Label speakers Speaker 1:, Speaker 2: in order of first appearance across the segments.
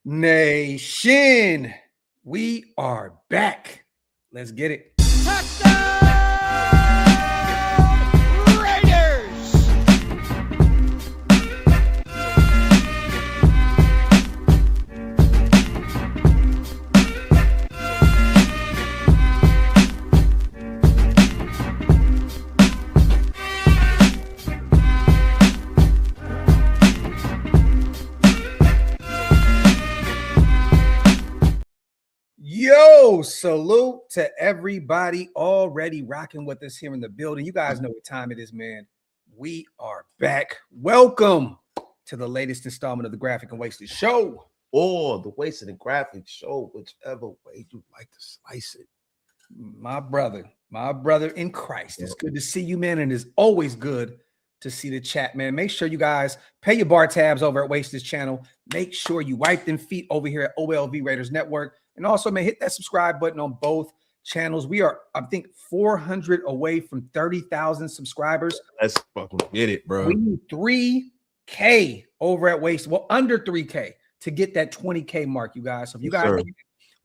Speaker 1: Nation, we are back. Let's get it.
Speaker 2: Touchdown, Raiders!
Speaker 1: Yo, salute to everybody already rocking with us here in the building. You guys know what time it is, man. We are back. Welcome to the latest installment of the Graphic and Wasted Show.
Speaker 3: Or the Wasted and Graphic Show, whichever way you like to slice it.
Speaker 1: My brother in Christ. It's good to see you, man, and it's always good to see the chat, man. Make sure you guys pay your bar tabs over at Wasted channel. Make sure you wipe them feet over here at OLV Raiders Network. And also, man, hit that subscribe button on both channels. We are, I think, 400 away from 30,000 subscribers.
Speaker 3: Let's fucking get it, bro.
Speaker 1: We need 3K over at Wasted. Well, under 3K to get that 20K mark, you guys. So if you guys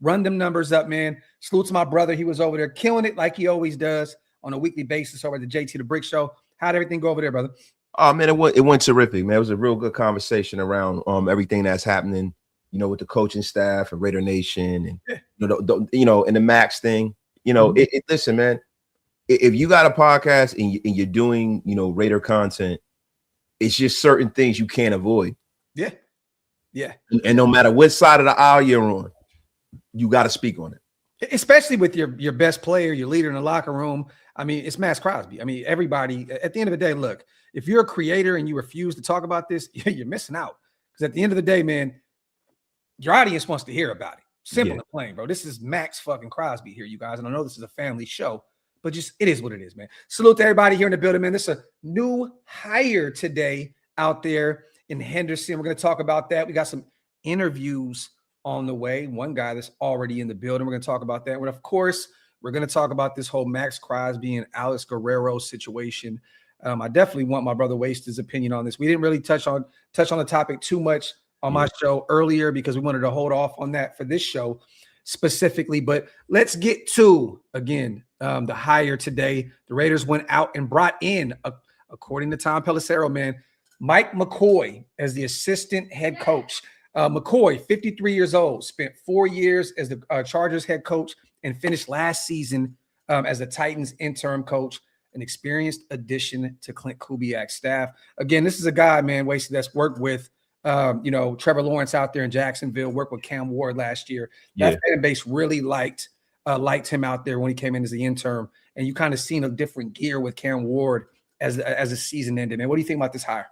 Speaker 1: run them numbers up, man. Salute to my brother. He was over there killing it like he always does on a weekly basis over at the JT the Brick Show. How'd everything go over there, brother?
Speaker 3: Oh, man, it went terrific, man. It was a real good conversation around everything that's happening, you know, with the coaching staff and Raider Nation and, and the Max thing. You know, listen, man, if you got a podcast and you're doing, Raider content, it's just certain things you can't avoid.
Speaker 1: Yeah. Yeah.
Speaker 3: And no matter what side of the aisle you're on, you got to speak on it.
Speaker 1: Especially with your best player, your leader in the locker room. I mean, it's Max Crosby. I mean, everybody, at the end of the day, look, if you're a creator and you refuse to talk about this, you're missing out. Because at the end of the day, man, your audience wants to hear about it. Simple and plain, bro. This is Max fucking Crosby here, you guys. And I know this is a family show, but just it is what it is, man. Salute to everybody here in the building, man. This is a new hire today out there in Henderson. We're going to talk about that. We got some interviews on the way. One guy that's already in the building. We're going to talk about that. And of course, we're going to talk about this whole Max Crosby and Alex Guerrero situation. I definitely want my brother Wasted's opinion on this. We didn't really touch on the topic too much on my show earlier because we wanted to hold off on that for this show specifically. But let's get to, again, the hire today. The Raiders went out and brought in, according to Tom Pelissero, man, Mike McCoy as the assistant head coach. McCoy, 53 years old, spent 4 years as the Chargers head coach and finished last season as the Titans interim coach, an experienced addition to Clint Kubiak's staff. Again, this is a guy, man, Wasted, that's worked with, Trevor Lawrence out there in Jacksonville, worked with Cam Ward last year. That fan base really liked him out there when he came in as the interim. And you kind of seen a different gear with Cam Ward as the season ended, man. What do you think about this hire?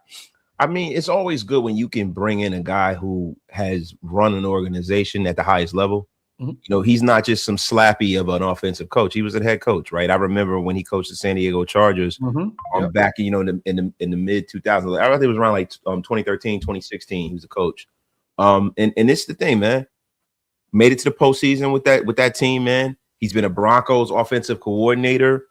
Speaker 3: I mean, it's always good when you can bring in a guy who has run an organization at the highest level. He's not just some slappy of an offensive coach. He was a head coach, right? I remember when he coached the San Diego Chargers back, in the mid 2000s. I think it was around like 2013, 2016. He was a coach. And it's the thing, man. Made it to the postseason with that team, man. He's been a Broncos offensive coordinator,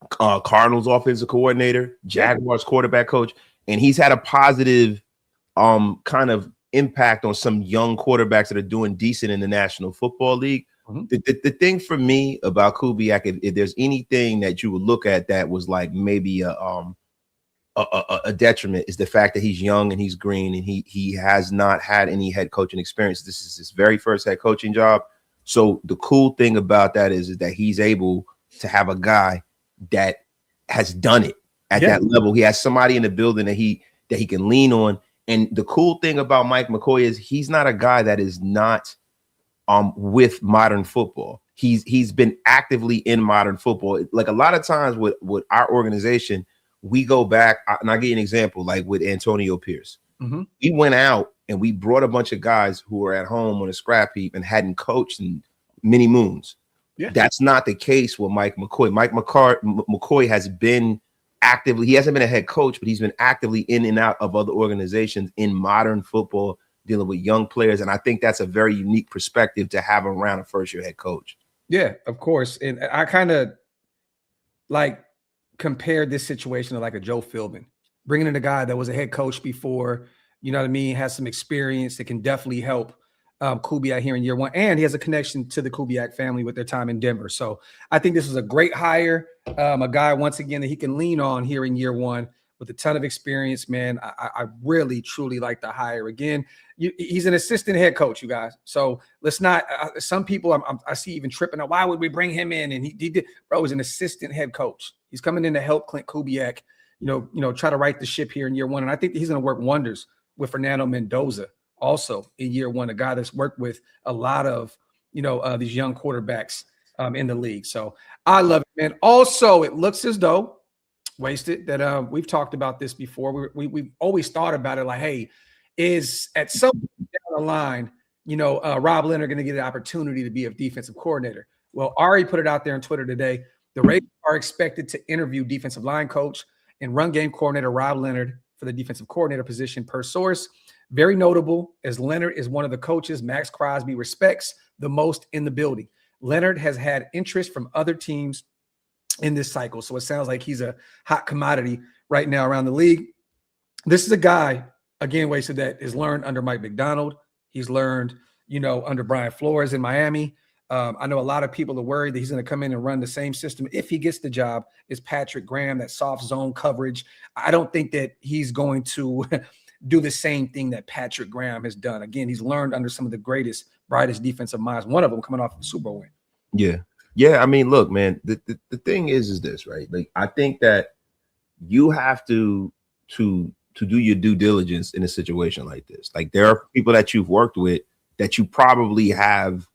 Speaker 3: Cardinals offensive coordinator, Jaguars quarterback coach, and he's had a positive kind of impact on some young quarterbacks that are doing decent in the National Football League. The thing for me about Kubiak, if there's anything that you would look at that was like maybe a detriment, is the fact that he's young and he's green and he has not had any head coaching experience. This is his very first head coaching job. So the cool thing about that is that he's able to have a guy that has done it at that level. He has somebody in the building that he can lean on. And the cool thing about Mike McCoy is he's not a guy that is not with modern football. He's been actively in modern football. Like a lot of times with our organization, we go back, and I'll give you an example, like with Antonio Pierce. We went out and we brought a bunch of guys who were at home on a scrap heap and hadn't coached in many moons. That's not the case with Mike McCoy. McCoy has been actively, he hasn't been a head coach, but he's been actively in and out of other organizations in modern football, dealing with young players. And I think that's a very unique perspective to have around a first-year head coach.
Speaker 1: Yeah, of course. And I kind of like compared this situation to like a Joe Philbin, bringing in a guy that was a head coach before You know what I mean? Has some experience that can definitely help Kubiak here in year one. And he has a connection to the Kubiak family with their time in Denver. So I think this was a great hire. A guy, once again, that he can lean on here in year one with a ton of experience, man. I really, truly like the hire. Again, he's an assistant head coach, you guys. So let's not some people I see even tripping out. Why would we bring him in? And he did, bro, he's an assistant head coach. He's coming in to help Clint Kubiak, try to right the ship here in year one. And I think he's going to work wonders with Fernando Mendoza also in year one, a guy that's worked with a lot of, these young quarterbacks in the league. So I love it, man. Also, it looks as though wasted that we've talked about this before. We've always thought about it like, hey, is at some point down the line, Rob Leonard going to get an opportunity to be a defensive coordinator? Well, Ari put it out there on Twitter today. The Raiders are expected to interview defensive line coach and run game coordinator Rob Leonard for the defensive coordinator position per source. Very notable, as Leonard is one of the coaches Max Crosby respects the most in the building. Leonard has had interest from other teams in this cycle, so it sounds like he's a hot commodity right now around the league. This is a guy, again, Wasted, that has learned under Mike McDonald. He's learned, under Brian Flores in Miami. I know a lot of people are worried that he's going to come in and run the same system if he gets the job as Patrick Graham, that soft zone coverage. I don't think that he's going to do the same thing that Patrick Graham has done. Again, he's learned under some of the greatest, brightest defensive minds, one of them coming off of a Super Bowl win.
Speaker 3: Yeah. Yeah. I mean, look, man, the thing is this, right? Like, I think that you have to do your due diligence in a situation like this. Like, there are people that you've worked with that you probably have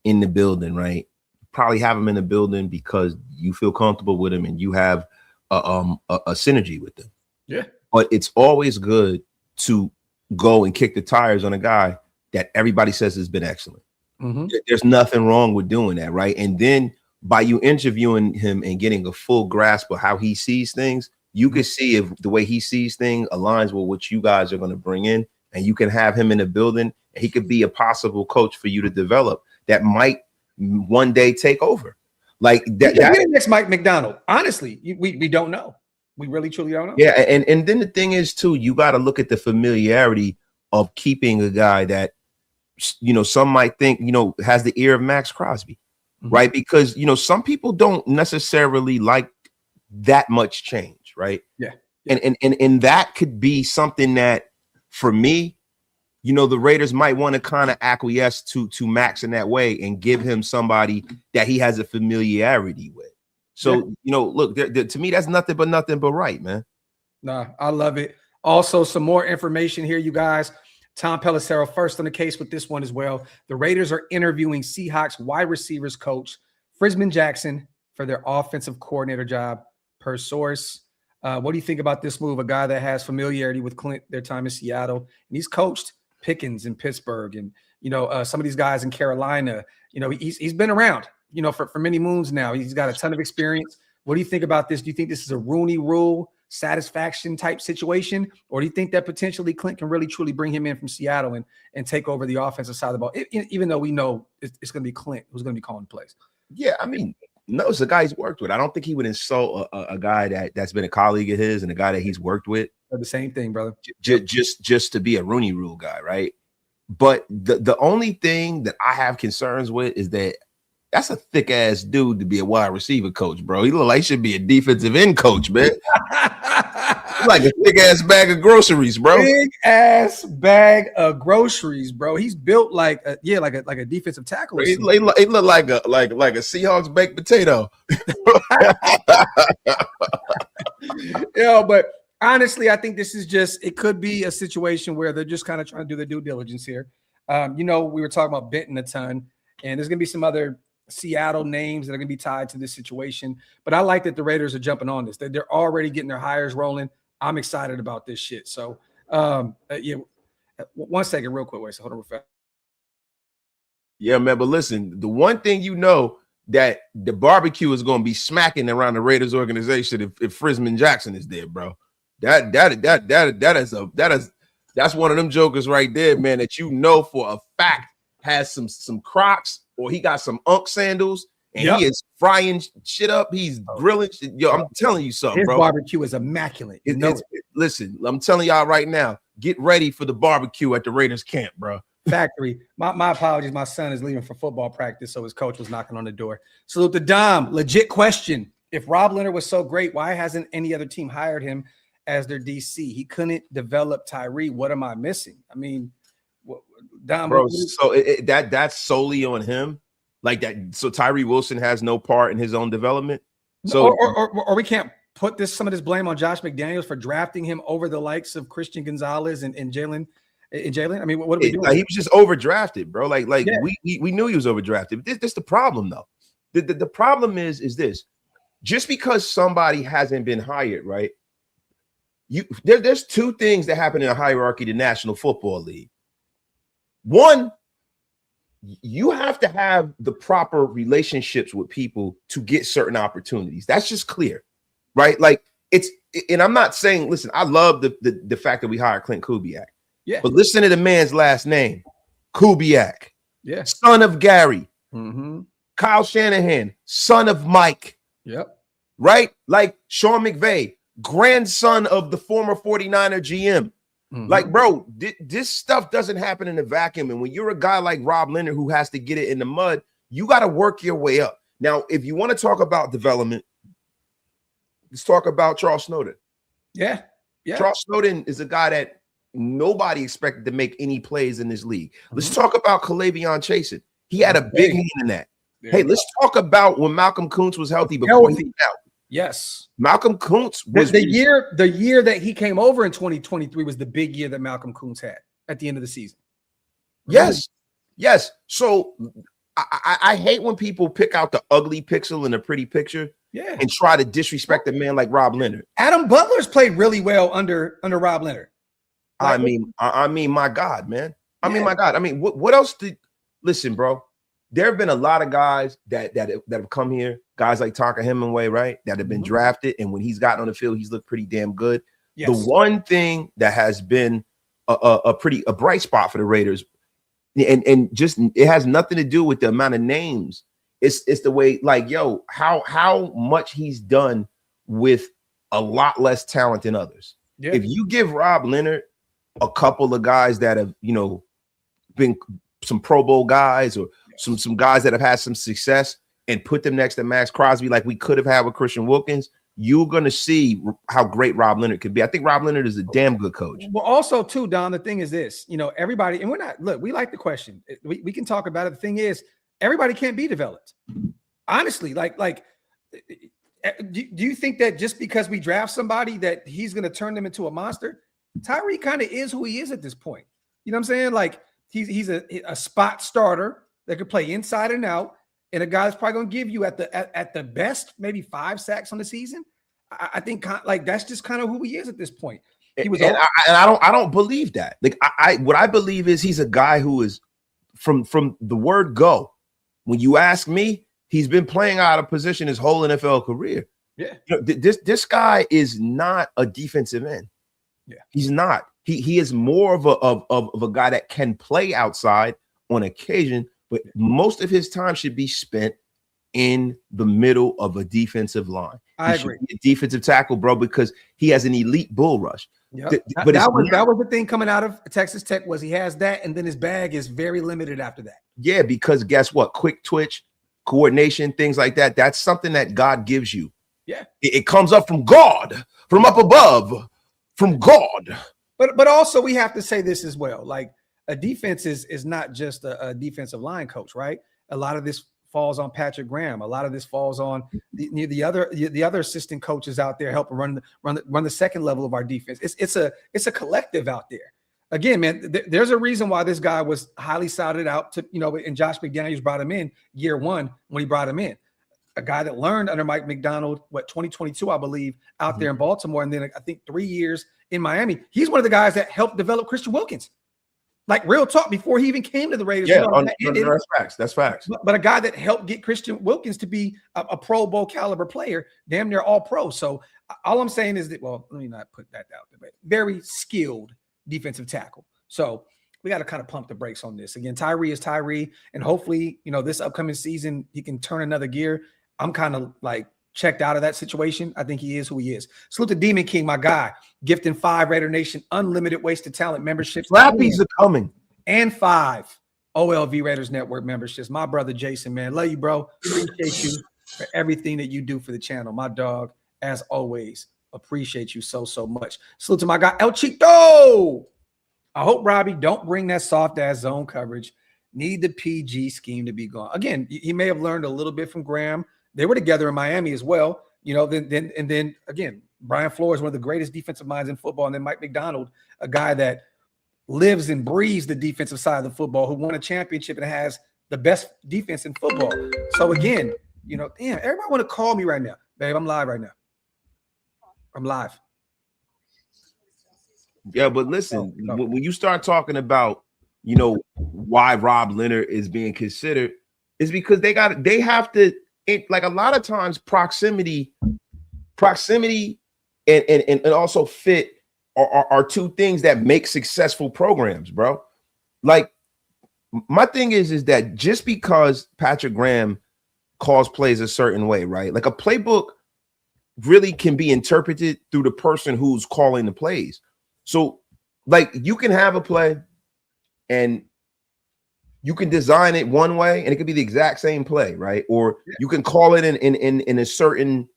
Speaker 3: in the building, right? Probably have them in the building because you feel comfortable with them and you have a synergy with them.
Speaker 1: Yeah.
Speaker 3: But it's always good to go and kick the tires on a guy that everybody says has been excellent. Mm-hmm. There's nothing wrong with doing that, right? And then by you interviewing him and getting a full grasp of how he sees things, you can see if the way he sees things aligns with what you guys are going to bring in, and you can have him in the building, and he could be a possible coach for you to develop that might one day take over. Like that
Speaker 1: next Mike McDonald. Honestly, we don't know. We really truly don't know.
Speaker 3: Yeah, and then the thing is too, you got to look at the familiarity of keeping a guy that, some might think, has the ear of Max Crosby, right? Because, some people don't necessarily like that much change, right?
Speaker 1: Yeah.
Speaker 3: And that could be something that, for me, the Raiders might want to kind of acquiesce to Max in that way and give him somebody that he has a familiarity with. So, look, to me, that's nothing but right, man.
Speaker 1: Nah, I love it. Also, some more information here, you guys. Tom Pelissero first on the case with this one as well. The Raiders are interviewing Seahawks wide receivers coach Frisman Jackson for their offensive coordinator job per source. What do you think about this move? A guy that has familiarity with Clint, their time in Seattle, and he's coached Pickens in Pittsburgh and, some of these guys in Carolina. He's been around, for many moons now. He's got a ton of experience. What do you think about this? Do you think this is a Rooney Rule satisfaction type situation? Or do you think that potentially Clint can really truly bring him in from Seattle and take over the offensive side of the ball, even though we know it's going to be Clint who's going to be calling plays?
Speaker 3: Yeah, I mean, no, it's a guy he's worked with. I don't think he would insult a guy that's been a colleague of his and a guy that he's worked with.
Speaker 1: They're the same thing, brother.
Speaker 3: Just to be a Rooney Rule guy, right? But the only thing that I have concerns with is that that's a thick ass dude to be a wide receiver coach, bro. He look like he should be a defensive end coach, man. Like a thick ass bag of groceries, bro.
Speaker 1: Big ass bag of groceries, bro. He's built like a defensive tackle.
Speaker 3: He look like a Seahawks baked potato.
Speaker 1: But honestly, I think this is it could be a situation where they're just kind of trying to do their due diligence here. We were talking about Benton a ton, and there's going to be some other Seattle names that are going to be tied to this situation. But I like that the Raiders are jumping on this. They're already getting their hires rolling. I'm excited about this shit. So, one second, real quick. Wait, so hold on real fast.
Speaker 3: Yeah, man. But listen, the one thing that the barbecue is going to be smacking around the Raiders organization if Frisman Jackson is there, bro. That's one of them jokers right there, man, that for a fact has some Crocs or he got some Unk sandals and he is frying shit up. He's grilling shit. Yo, I'm telling you something,
Speaker 1: His
Speaker 3: bro.
Speaker 1: barbecue is immaculate.
Speaker 3: Listen, I'm telling y'all right now, get ready for the barbecue at the Raiders camp, bro.
Speaker 1: Factory. My apologies. My son is leaving for football practice, so his coach was knocking on the door. Salute to Dom. Legit question. If Rob Leonard was so great, why hasn't any other team hired him as their DC? He couldn't develop Tyree. What am I missing? I mean, Dom,
Speaker 3: bro, so that's solely on him. Like that. So Tyree Wilson has no part in his own development. So
Speaker 1: or we can't put some of this blame on Josh McDaniels for drafting him over the likes of Christian Gonzalez and Jalen. I mean, what are we doing?
Speaker 3: Like, he was just overdrafted, bro. Like
Speaker 1: yeah.
Speaker 3: we knew he was overdrafted. But this the problem, though. The problem is this: just because somebody hasn't been hired, right? There's two things that happen in a hierarchy of the National Football League. One, you have to have the proper relationships with people to get certain opportunities. That's just clear, right? Like and I'm not saying, listen, I love the fact that we hired Clint Kubiak.
Speaker 1: Yeah.
Speaker 3: But listen to the man's last name, Kubiak.
Speaker 1: Yeah.
Speaker 3: Son of Gary.
Speaker 1: Mm-hmm.
Speaker 3: Kyle Shanahan, son of Mike.
Speaker 1: Yep.
Speaker 3: Right? Like Sean McVay, grandson of the former 49er GM. Mm-hmm. Like, bro, this stuff doesn't happen in a vacuum. And when you're a guy like Rob Leonard who has to get it in the mud, you got to work your way up. Now, if you want to talk about development, let's talk about Charles Snowden.
Speaker 1: Yeah. Yeah.
Speaker 3: Charles Snowden is a guy that nobody expected to make any plays in this league. Let's talk about Kalavion Chasen. He had a big hand in that. Hey, let's talk about when Malcolm Kuntz was healthy before he went out.
Speaker 1: Yes.
Speaker 3: Malcolm Kuntz was
Speaker 1: the year that he came over in 2023 was the big year that Malcolm Kuntz had at the end of the season.
Speaker 3: Yes. Yes. So I hate when people pick out the ugly pixel in a pretty picture and try to disrespect a man like Rob Leonard.
Speaker 1: Adam Butler's played really well under Rob Leonard.
Speaker 3: I mean, my God, man. I mean, my God. I mean, what else listen, bro? There have been a lot of guys that have come here, guys like Tonka Hemingway, right? That have been drafted. And when he's gotten on the field, he's looked pretty damn good. Yes. The one thing that has been a bright spot for the Raiders, and just it has nothing to do with the amount of names. It's the way, like, yo, how much he's done with a lot less talent than others. Yeah. If you give Rob Leonard a couple of guys that have, been some Pro Bowl guys or some guys that have had some success and put them next to Max Crosby like we could have had with Christian Wilkins, you're going to see how great Rob Leonard could be. I think Rob Leonard is a damn good coach.
Speaker 1: Well, also, too, Don, the thing is this, everybody, and we like the question. We can talk about it. The thing is, everybody can't be developed. Honestly, do you think that just because we draft somebody that he's going to turn them into a monster? Tyree kind of is who he is at this point. You know what I'm saying? Like, he's a spot starter that could play inside and out, and a guy that's probably going to give you at the best maybe 5 sacks on the season. I think that's just kind of who he is at this point. He was,
Speaker 3: I don't believe that. Like, what I believe is he's a guy who is from the word go. When you ask me, he's been playing out of position his whole NFL career.
Speaker 1: Yeah,
Speaker 3: this guy is not a defensive end.
Speaker 1: Yeah,
Speaker 3: he's not. He is more of a guy that can play outside on occasion, but most of his time should be spent in the middle of a defensive line.
Speaker 1: I agree.
Speaker 3: A defensive tackle, bro, because he has an elite bull rush.
Speaker 1: Yep. But that was the thing coming out of Texas Tech was he has that, and then his bag is very limited after that.
Speaker 3: Yeah, because guess what? Quick twitch, coordination, things like that. That's something that God gives you.
Speaker 1: Yeah,
Speaker 3: it comes up from God, from up above, from God.
Speaker 1: But also we have to say this as well. Like, a defense is not just a defensive line coach, right? A lot of this falls on Patrick Graham. A lot of this falls on the other assistant coaches out there helping run the second level of our defense. It's a collective out there. Again, man, there's a reason why this guy was highly sought out to, and Josh McDaniels brought him in year one when he brought him in. A guy that learned under Mike McDonald, 2022, I believe, out there in Baltimore, and then I think 3 years in Miami. He's one of the guys that helped develop Christian Wilkins. Like, real talk, before he even came to the Raiders.
Speaker 3: Yeah, that's facts. That's facts.
Speaker 1: But a guy that helped get Christian Wilkins to be a Pro Bowl caliber player, damn near all pro. So all I'm saying is that, well, let me not put that out there, but very skilled defensive tackle. So we got to kind of pump the brakes on this. Again, Tyree is Tyree, and hopefully, this upcoming season, he can turn another gear. I'm kind of like checked out of that situation. I think he is who he is. Salute to Demon King, my guy, gifting 5 Raider Nation unlimited wasted talent memberships.
Speaker 3: Slappies are coming.
Speaker 1: And 5 OLV Raiders Network memberships. My brother Jason, man, love you, bro. Appreciate you for everything that you do for the channel. My dog, as always, appreciate you so much. Salute to my guy El Chito. I hope Robbie don't bring that soft ass zone coverage. Need the PG scheme to be gone. Again, he may have learned a little bit from Graham. They were together in Miami as well. You know, then again, Brian Flores, one of the greatest defensive minds in football, and then Mike McDonald, a guy that lives and breathes the defensive side of the football, who won a championship and has the best defense in football. So again, you know, damn, everybody want to call me right now. Babe, I'm live right now. I'm live.
Speaker 3: Yeah, but listen, when you start talking about, you know, why Rob Leonard is being considered, is because they have to, like a lot of times proximity and also fit are two things that make successful programs, bro. Like my thing is that just because Patrick Graham calls plays a certain way, right? Like a playbook really can be interpreted through the person who's calling the plays. So like you can have a play and you can design it one way and it could be the exact same play, right? Or you can call it in a certain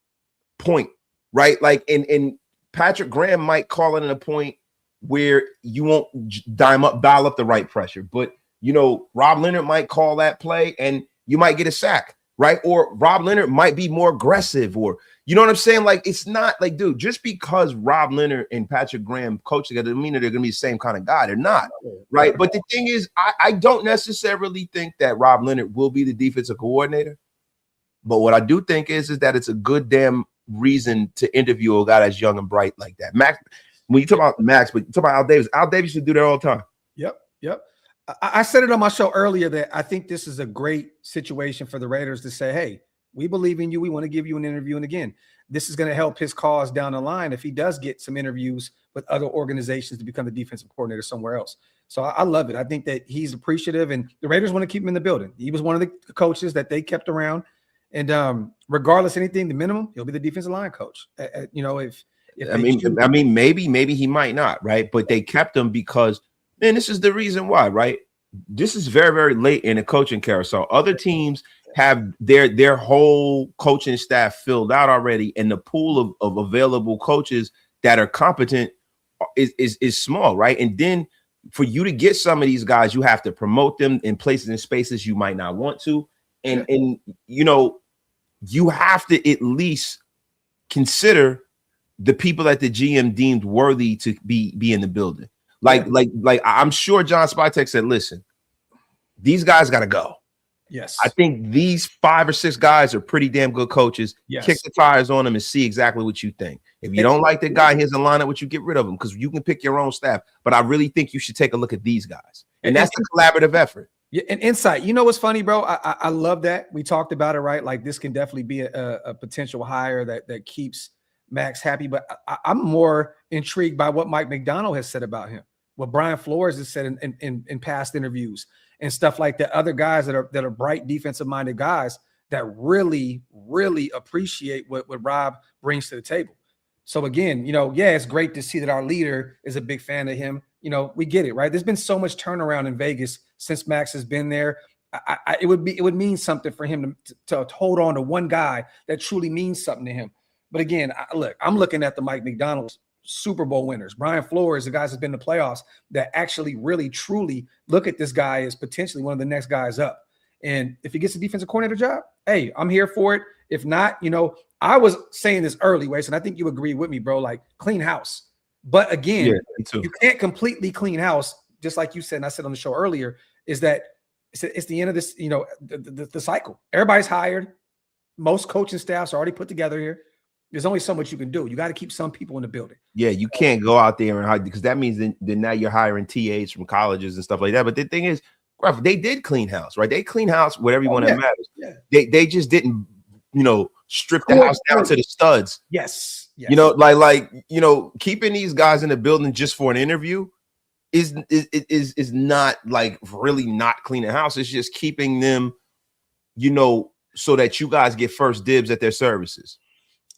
Speaker 3: point, right? Like and Patrick Graham might call it in a point where you won't dial up the right pressure, but you know, Rob Leonard might call that play and you might get a sack, right? Or Rob Leonard might be more aggressive, or you know what I'm saying? Like it's not like, dude, just because Rob Leonard and Patrick Graham coach together doesn't mean that they're gonna be the same kind of guy. They're not, right? But the thing is, I don't necessarily think that Rob Leonard will be the defensive coordinator. But what I do think is that it's a good damn reason to interview a guy that's young and bright like that. Max, when you talk about Max, but you talk about Al Davis should do that all the time.
Speaker 1: Yep. I said it on my show earlier that I think this is a great situation for the Raiders to say, hey, we believe in you. We want to give you an interview. And again, this is going to help his cause down the line if he does get some interviews with other organizations to become the defensive coordinator somewhere else. So I love it. I think that he's appreciative, and the Raiders want to keep him in the building. He was one of the coaches that they kept around. And regardless of anything, the minimum, he'll be the defensive line coach. You know, if
Speaker 3: I mean, maybe he might not, right? But they kept him because, man, this is the reason why, right? This is very, very late in the coaching carousel. Other teams have their whole coaching staff filled out already, and the pool of available coaches that are competent is small, right? And then for you to get some of these guys, you have to promote them in places and spaces you might not want to. And you know, you have to at least consider the people that the GM deemed worthy to be in the building. Like I'm sure John Spytek said, listen, these guys got to go.
Speaker 1: Yes.
Speaker 3: I think these 5 or 6 guys are pretty damn good coaches.
Speaker 1: Yes.
Speaker 3: Kick the tires on them and see exactly what you think. If you don't like the guy, here's a lineup what you get rid of him, because you can pick your own staff. But I really think you should take a look at these guys. And that's the collaborative effort.
Speaker 1: Yeah, and insight. You know what's funny, bro? I love that. We talked about it, right? Like this can definitely be a potential hire that keeps Max happy. But I'm more intrigued by what Mike McDonald has said about him, what Brian Flores has said in past interviews and stuff like that. Other guys that are bright defensive-minded guys that really, really appreciate what Rob brings to the table. So again, you know, yeah, it's great to see that our leader is a big fan of him. You know, we get it, right? There's been so much turnaround in Vegas since Max has been there. It would mean something for him to hold on to one guy that truly means something to him. But again, I'm looking at the Mike McDonald's Super Bowl winners. Brian Flores, the guys that's been in the playoffs that actually really truly look at this guy as potentially one of the next guys up. And if he gets a defensive coordinator job, hey, I'm here for it. If not, you know, I was saying this early, Wace, and I think you agree with me, bro, like clean house. But again, you can't completely clean house, just like you said, and I said on the show earlier, is that it's the end of this, you know, the cycle. Everybody's hired. Most coaching staffs are already put together here. There's only so much you can do. You got to keep some people in the building. Yeah,
Speaker 3: you can't go out there and hire, because that means then now you're hiring TAs from colleges and stuff like that. But the thing is, Graphk, they did clean house, right? They clean house with everyone that matters. Yeah. They just didn't, you know, strip the house down to the studs.
Speaker 1: Yes.
Speaker 3: You know, like you know, keeping these guys in the building just for an interview is not like really not cleaning house. It's just keeping them, you know, so that you guys get first dibs at their services.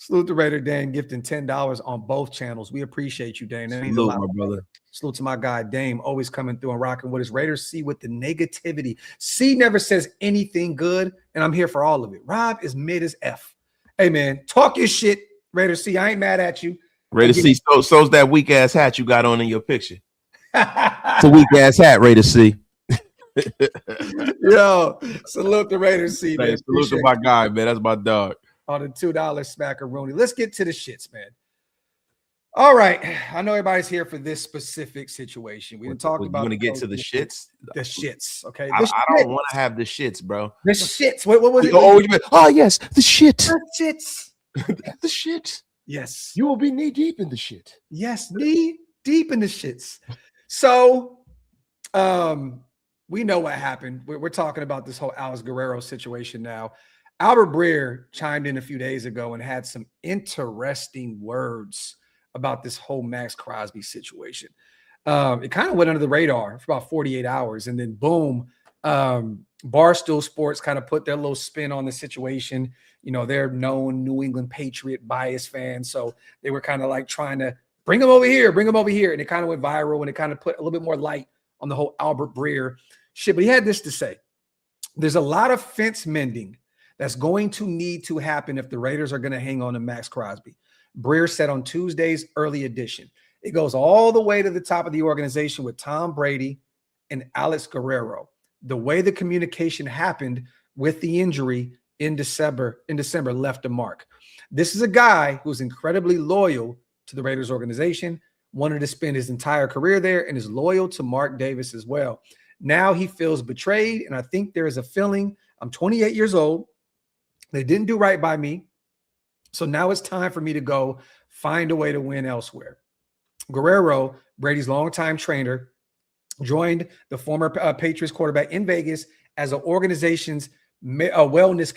Speaker 1: Salute the Raider Dane, gifting $10 on both channels. We appreciate you, Dane. That means a
Speaker 3: Salute,
Speaker 1: lot,
Speaker 3: my brother.
Speaker 1: Salute to my guy Dame, always coming through and rocking with us. Raiders C with the negativity. C never says anything good, and I'm here for all of it. Rob is mid as F. Hey man, talk your shit, Raiders C. I ain't mad at you.
Speaker 3: Raiders C, so's that weak ass hat you got on in your picture. It's a weak ass hat, Raiders C.
Speaker 1: Yo, salute the Raiders C, man.
Speaker 3: Salute to my guy, man. That's my dog.
Speaker 1: On the $2 smackaroni. Let's get to the shits, man. All right. I know everybody's here for this specific situation. We didn't talk about.
Speaker 3: You want to get to the shits?
Speaker 1: The shits. Okay.
Speaker 3: I don't want to have the shits, bro.
Speaker 1: The shits. What was it?
Speaker 3: Oh, yes, the shit.
Speaker 1: The shits.
Speaker 3: The shit.
Speaker 1: Yes.
Speaker 3: You will be knee deep in the shit.
Speaker 1: Yes, knee deep in the shits. So, we know what happened. We're talking about this whole Alex Guerrero situation now. Albert Breer chimed in a few days ago and had some interesting words about this whole Max Crosby situation. It kind of went under the radar for about 48 hours. And then boom, Barstool Sports kind of put their little spin on the situation. You know, they're known New England Patriot bias fans. So they were kind of like trying to bring him over here, bring him over here. And it kind of went viral and it kind of put a little bit more light on the whole Albert Breer shit. But he had this to say. There's a lot of fence mending that's going to need to happen if the Raiders are going to hang on to Max Crosby. Breer said on Tuesday's early edition. It goes all the way to the top of the organization with Tom Brady and Alex Guerrero. The way the communication happened with the injury in December left a mark. This is a guy who's incredibly loyal to the Raiders organization, wanted to spend his entire career there, and is loyal to Mark Davis as well. Now he feels betrayed, and I think there is a feeling. I'm 28 years old. They didn't do right by me. So now it's time for me to go find a way to win elsewhere. Guerrero, Brady's longtime trainer, joined the former Patriots quarterback in Vegas as an organization's wellness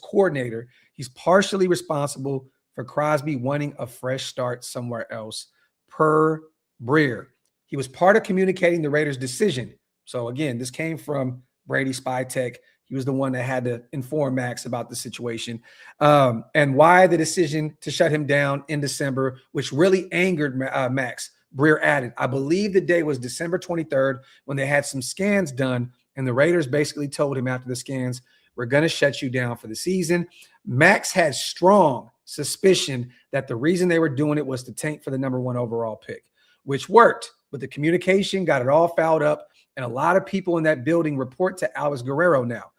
Speaker 1: coordinator. He's partially responsible for Crosby wanting a fresh start somewhere else, per Breer. He was part of communicating the Raiders' decision. So again, this came from Brady Spy Tech. He was the one that had to inform Max about the situation and why the decision to shut him down in December, which really angered Max. Breer added, I believe the day was December 23rd when they had some scans done, and the Raiders basically told him after the scans, we're going to shut you down for the season. Max had strong suspicion that the reason they were doing it was to tank for the #1 overall pick, which worked, but the communication got it all fouled up, and a lot of people in that building report to Alex Guerrero now.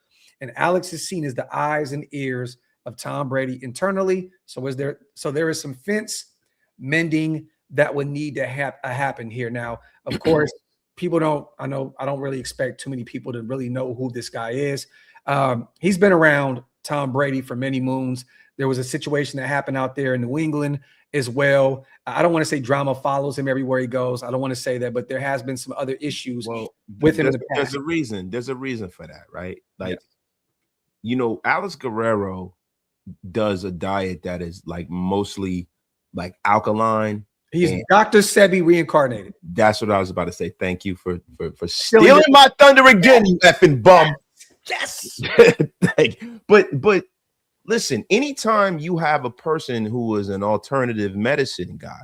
Speaker 1: And Alex is seen as the eyes and ears of Tom Brady internally. So there is some fence mending that would need to happen here. Now, of course, I don't really expect too many people to really know who this guy is. He's been around Tom Brady for many moons. There was a situation that happened out there in New England as well. I don't want to say drama follows him everywhere he goes. I don't want to say that, but there has been some other issues with him in the past.
Speaker 3: There's a reason. There's a reason for that, right? Like, you know, Alex Guerrero does a diet that is like mostly like alkaline.
Speaker 1: He's Dr. Sebi reincarnated.
Speaker 3: That's what I was about to say. Thank you for stealing my thunder again, you effing bum.
Speaker 1: Yes.
Speaker 3: But listen, anytime you have a person who is an alternative medicine guy,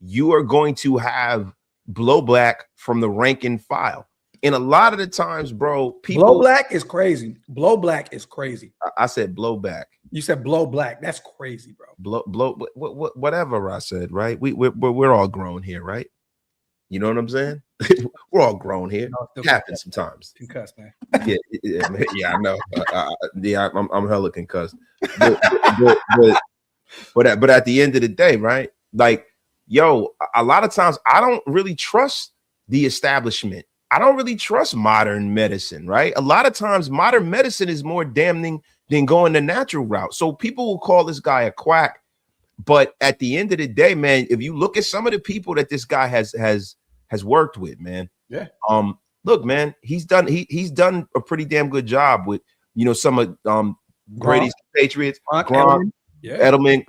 Speaker 3: you are going to have blowback from the rank and file. And a lot of the times, bro, people
Speaker 1: blowback is crazy. Blowback is crazy.
Speaker 3: I said blowback.
Speaker 1: You said blow black. That's crazy, bro.
Speaker 3: Whatever I said, right? We're all grown here, right? You know what I'm saying? We're all grown here. It happens sometimes.
Speaker 1: Concussed, man.
Speaker 3: Yeah, I know. I'm hella concussed. But at the end of the day, right? Like, yo, a lot of times I don't really trust the establishment. I don't really trust modern medicine, right? A lot of times modern medicine is more damning than going the natural route. So people will call this guy a quack, but at the end of the day, man, if you look at some of the people that this guy has worked with, man, look, man, he's done a pretty damn good job with, you know, some of Brady's Patriots, Graphk, Edelman,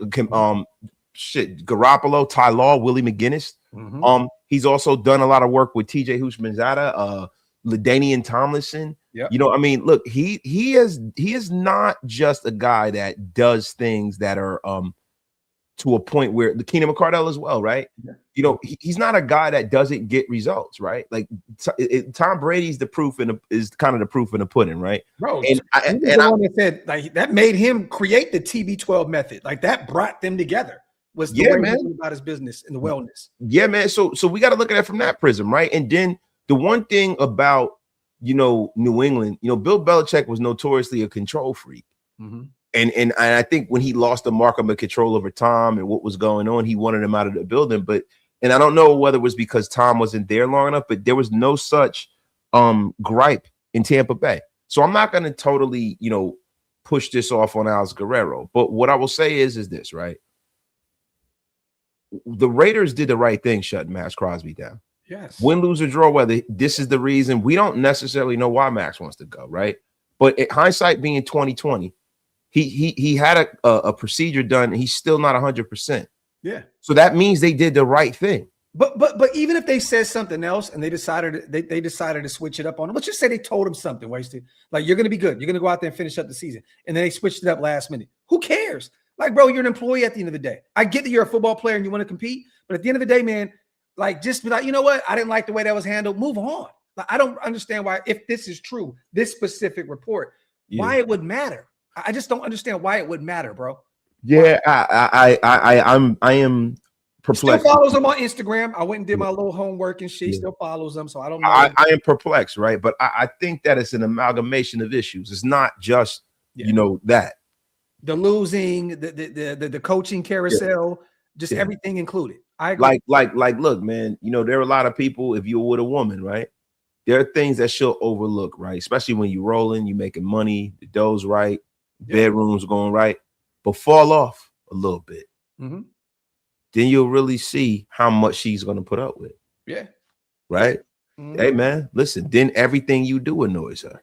Speaker 3: Garoppolo, Ty Law, Willie McGinnis.
Speaker 1: Mm-hmm.
Speaker 3: He's also done a lot of work with TJ Houshmandzadeh, LaDainian Tomlinson,
Speaker 1: Yeah.
Speaker 3: You know, I mean, look, he is not just a guy that does things that are to a point where the Keenan McCardell as well, right?
Speaker 1: Yeah.
Speaker 3: You know, he's not a guy that doesn't get results, right? Like Tom Brady's the proof is kind of the proof in the pudding, right?
Speaker 1: Bro,
Speaker 3: and
Speaker 1: the one that said like that made him create the TB12 method. Like that brought them together. Was the way
Speaker 3: man.
Speaker 1: he went about his business and the wellness.
Speaker 3: Yeah, man. So we got to look at it from that prism, right? And then the one thing about, you know, New England, you know, Bill Belichick was notoriously a control freak.
Speaker 1: Mm-hmm.
Speaker 3: And I think when he lost the mark of control over Tom and what was going on, he wanted him out of the building. And I don't know whether it was because Tom wasn't there long enough, but there was no such gripe in Tampa Bay. So I'm not going to totally, you know, push this off on Alex Guerrero. But what I will say is this, right? The Raiders did the right thing shutting Max Crosby down.
Speaker 1: Yes.
Speaker 3: Win, lose, or draw, whether this is the reason, we don't necessarily know why Max wants to go, right? But hindsight being 2020, he had a procedure done, and he's still not 100%.
Speaker 1: Yeah.
Speaker 3: So that means they did the right thing.
Speaker 1: But even if they said something else and they decided to switch it up on him, let's just say they told him something, Wasted. Like, you're going to be good. You're going to go out there and finish up the season. And then they switched it up last minute. Who cares? Like, bro, you're an employee at the end of the day. I get that you're a football player and you want to compete, but at the end of the day, man, like, just be like, you know what? I didn't like the way that was handled. Move on. Like, I don't understand why, if this is true, this specific report, why it would matter. I just don't understand why it would matter, bro.
Speaker 3: Yeah, I am perplexed.
Speaker 1: Still follows him on Instagram. I went and did my little homework and shit. He still follows them, so I don't know.
Speaker 3: I am perplexed, right? But I think that it's an amalgamation of issues. It's not just you know that. The
Speaker 1: losing, the coaching carousel, just everything included. I agree.
Speaker 3: Like, look, man, you know, there are a lot of people, if you're with a woman, right? There are things that she'll overlook, right? Especially when you're rolling, you're making money, the dough's right, bedroom's going right, but fall off a little bit.
Speaker 1: Mm-hmm.
Speaker 3: Then you'll really see how much she's going to put up with.
Speaker 1: Yeah.
Speaker 3: Right?
Speaker 1: Mm-hmm.
Speaker 3: Hey, man, listen, then everything you do annoys her.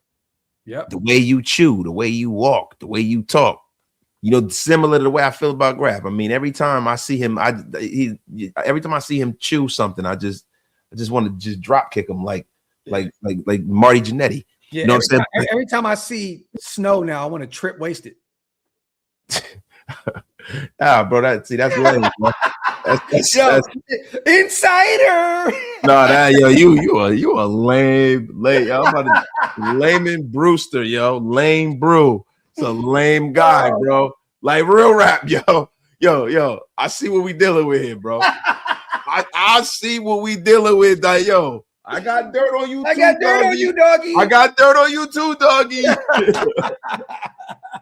Speaker 1: Yeah.
Speaker 3: The way you chew, the way you walk, the way you talk. You know, similar to the way I feel about Graphk. I mean, every time I see him, every time I see him chew something, I just want to just drop kick him like Marty Jannetty.
Speaker 1: Yeah,
Speaker 3: you know what I'm saying?
Speaker 1: Every time I see snow now, I want to trip Wasted.
Speaker 3: Bro, that's lame, bro. That's
Speaker 1: insider.
Speaker 3: No, you a lame. Yo, I'm about to Layman Brewster, yo, lame brew. It's a lame guy, bro. Like real rap, yo. I see what we dealing with here, bro. I see what we dealing with, that yo. I got dirt on you. I got dirt on you, doggy. I got dirt on you too, doggy.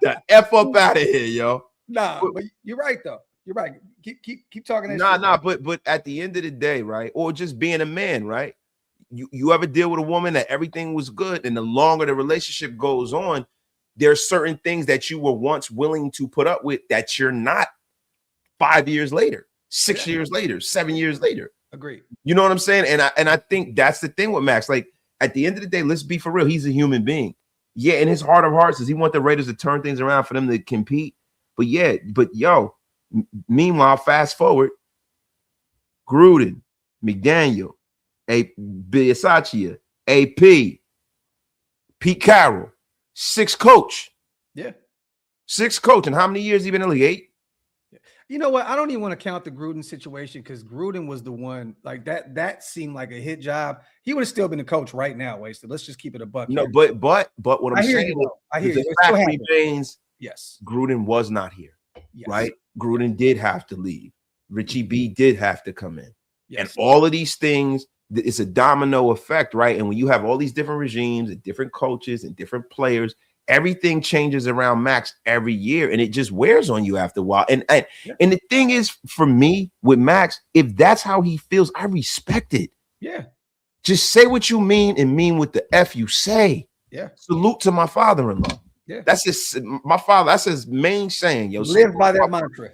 Speaker 3: The F up out of here, yo.
Speaker 1: Nah, but you're right though. You're right. Keep talking.
Speaker 3: But at the end of the day, right? Or just being a man, right? You ever deal with a woman that everything was good, and the longer the relationship goes on, there's certain things that you were once willing to put up with that you're not 5 years later, 6 years later, 7 years later.
Speaker 1: Agreed.
Speaker 3: You know what I'm saying? And I think that's the thing with Max. Like, at the end of the day, let's be for real. He's a human being. Yeah, in his heart of hearts, does he want the Raiders to turn things around for them to compete? But meanwhile, fast forward, Gruden, McDaniel, Bisaccia, AP, Pete Carroll, sixth coach.
Speaker 1: Yeah.
Speaker 3: Sixth coach. And how many years he been in the league? 8?
Speaker 1: You know what? I don't even want to count the Gruden situation because Gruden was the one like that seemed like a hit job. He would have still been the coach right now, Wasted. Let's just keep it a buck.
Speaker 3: No,
Speaker 1: here.
Speaker 3: but what I'm saying is the fact remains,
Speaker 1: yes,
Speaker 3: Gruden was not here.
Speaker 1: Yes.
Speaker 3: Right? Gruden did have to leave. Richie B did have to come in.
Speaker 1: Yes.
Speaker 3: And all of these things, it's a domino effect, right? And when you have all these different regimes and different coaches and different players, everything changes around Max every year, and it just wears on you after a while. And the thing is, for me with Max, if that's how he feels, I respect it.
Speaker 1: Yeah.
Speaker 3: Just say what you mean and mean what the F you say.
Speaker 1: Yeah.
Speaker 3: Salute to my father-in-law.
Speaker 1: Yeah.
Speaker 3: That's my father. That's his main saying. Yo,
Speaker 1: live by that mantra.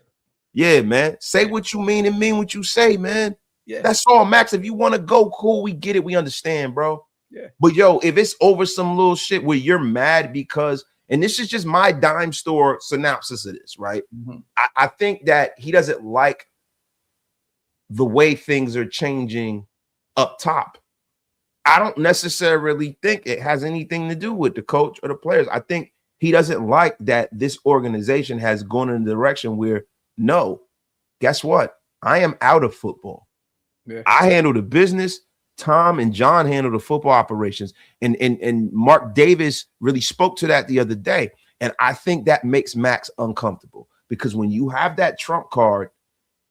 Speaker 3: Yeah, man. Say what you mean and mean what you say, man.
Speaker 1: Yeah.
Speaker 3: That's all, Max. If you want to go, cool. We get it. We understand, bro.
Speaker 1: Yeah.
Speaker 3: But yo, if it's over some little shit where you're mad because, and this is just my dime store synopsis of this, right?
Speaker 1: Mm-hmm.
Speaker 3: I think that he doesn't like the way things are changing up top. I don't necessarily think it has anything to do with the coach or the players. I think he doesn't like that this organization has gone in a direction where, no, guess what? I am out of football.
Speaker 1: Yeah.
Speaker 3: I handle the business. Tom and John handle the football operations. And Mark Davis really spoke to that the other day. And I think that makes Max uncomfortable, because when you have that trump card,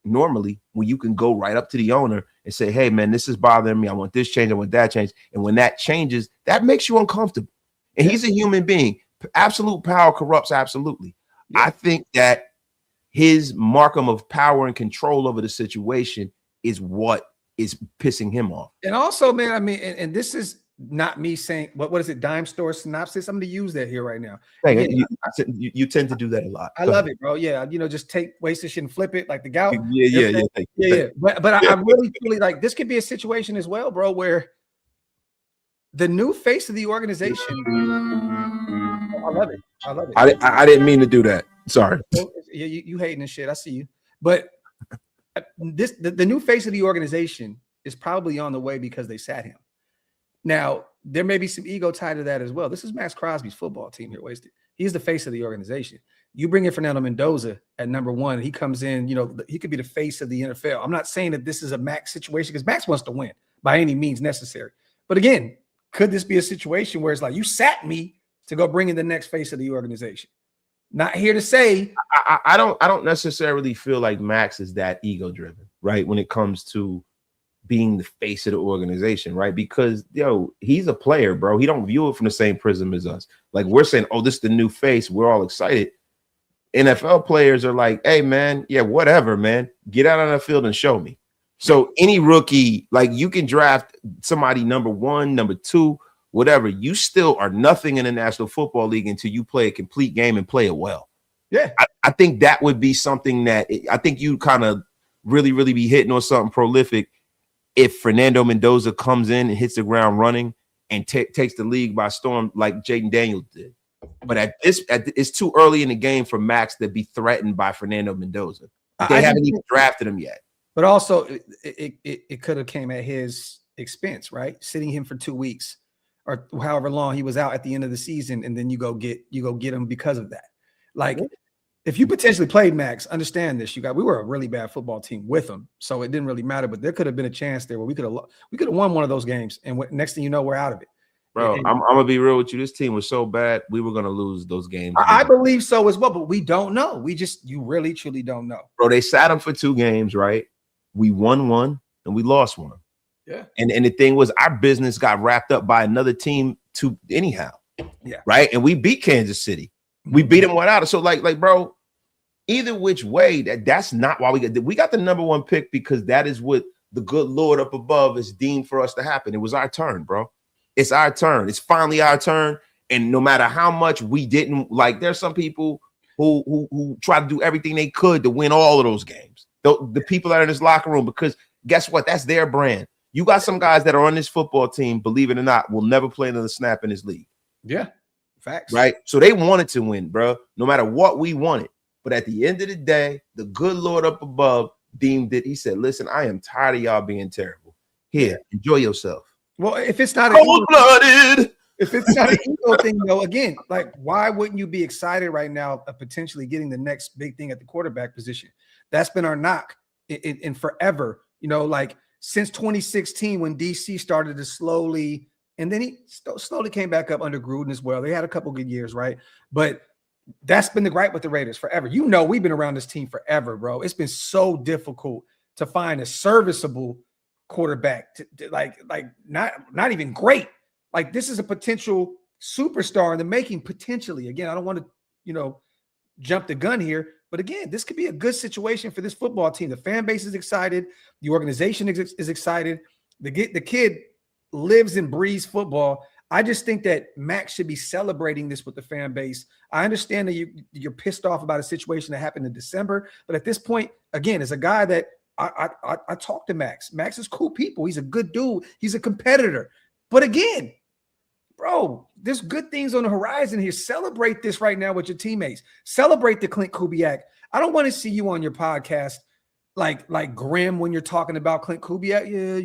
Speaker 3: normally when you can go right up to the owner and say, hey, man, this is bothering me. I want this change. I want that change. And when that changes, that makes you uncomfortable. And he's a human being. Absolute power corrupts absolutely. Yeah. I think that his markham of power and control over the situation is what is pissing him off.
Speaker 1: And also, man, I mean, and this is not me saying, what is it, dime store synopsis? I'm going to use that here right now.
Speaker 3: Hey, you tend to do that a lot.
Speaker 1: I love it, bro. Yeah, just take wasted shit and flip it like the gout.
Speaker 3: Yeah.
Speaker 1: But I really feel like this could be a situation as well, bro, where the new face of the organization. I love it.
Speaker 3: I didn't mean to do that. Sorry.
Speaker 1: You hating this shit. I see you. But the new face of the organization is probably on the way because they sat him. Now, there may be some ego tied to that as well. This is Max Crosby's football team here, Wasted. He's the face of the organization. You bring in Fernando Mendoza at number one. He comes in, he could be the face of the NFL. I'm not saying that this is a Max situation, because Max wants to win by any means necessary. But again, could this be a situation where it's like, you sat me to go bring in the next face of the organization? Not here to say.
Speaker 3: I don't necessarily feel like Max is that ego driven, right? When it comes to being the face of the organization, right? Because he's a player, bro. He don't view it from the same prism as us. Like, we're saying, oh, this is the new face. We're all excited. NFL players are like, hey, man, yeah, whatever, man. Get out on the field and show me. So any rookie, like, you can draft somebody number one, number two, whatever. You still are nothing in the National Football League until you play a complete game and play it well.
Speaker 1: Yeah.
Speaker 3: I think that would be something that I think you kind of really, really be hitting on something prolific if Fernando Mendoza comes in and hits the ground running and takes the league by storm like Jaden Daniels did. But it's too early in the game for Max to be threatened by Fernando Mendoza. They haven't even drafted him yet.
Speaker 1: But also, it could have came at his expense, right? Sitting him for 2 weeks or however long he was out at the end of the season, and then you go get him because of that. Like, if you potentially played Max, understand this. We were a really bad football team with him, so it didn't really matter. But there could have been a chance there where we could have won one of those games, and next thing you know, we're out of it.
Speaker 3: Bro, I'm gonna be real with you. This team was so bad, we were gonna lose those games.
Speaker 1: I believe so as well, but we don't know. You really truly don't know.
Speaker 3: Bro, they sat him for 2 games, right? We won one and we lost one.
Speaker 1: Yeah.
Speaker 3: And the thing was, our business got wrapped up by another team anyhow.
Speaker 1: Yeah.
Speaker 3: Right. And we beat Kansas City. We beat them without it. So like, bro, either which way, that's not why we got the number 1 pick, because that is what the good Lord up above is deemed for us to happen. It was our turn, bro. It's our turn. It's finally our turn. And no matter how much we didn't, like, there's some people who try to do everything they could to win all of those games. The people that are in this locker room, because guess what? That's their brand. You got some guys that are on this football team, believe it or not, will never play another snap in this league.
Speaker 1: Yeah. Facts.
Speaker 3: Right. So they wanted to win, bro, no matter what we wanted. But at the end of the day, the good Lord up above deemed it. He said, listen, I am tired of y'all being terrible. Here, enjoy yourself.
Speaker 1: Well, if it's not
Speaker 3: cold-blooded,
Speaker 1: if it's not an ego thing, though, again, like, why wouldn't you be excited right now of potentially getting the next big thing at the quarterback position? That's been our knock in forever, like since 2016 when DC started to slowly, and then he slowly came back up under Gruden as well. They had a couple good years, right? But that's been the gripe with the Raiders forever. We've been around this team forever, bro. It's been so difficult to find a serviceable quarterback, like not even great. Like, this is a potential superstar in the making, potentially. Again, I don't want to, jump the gun here, but again, this could be a good situation for this football team. The fan base is excited. The organization is excited. The kid lives and breathes football. I just think that Max should be celebrating this with the fan base. I understand that you're pissed off about a situation that happened in December, but at this point, again, as a guy that I talk to Max. Max is cool people. He's a good dude. He's a competitor. But again, bro, there's good things on the horizon here. Celebrate this right now with your teammates. Celebrate the Clint Kubiak. I don't want to see you on your podcast like grim when you're talking about Clint Kubiak. Yeah,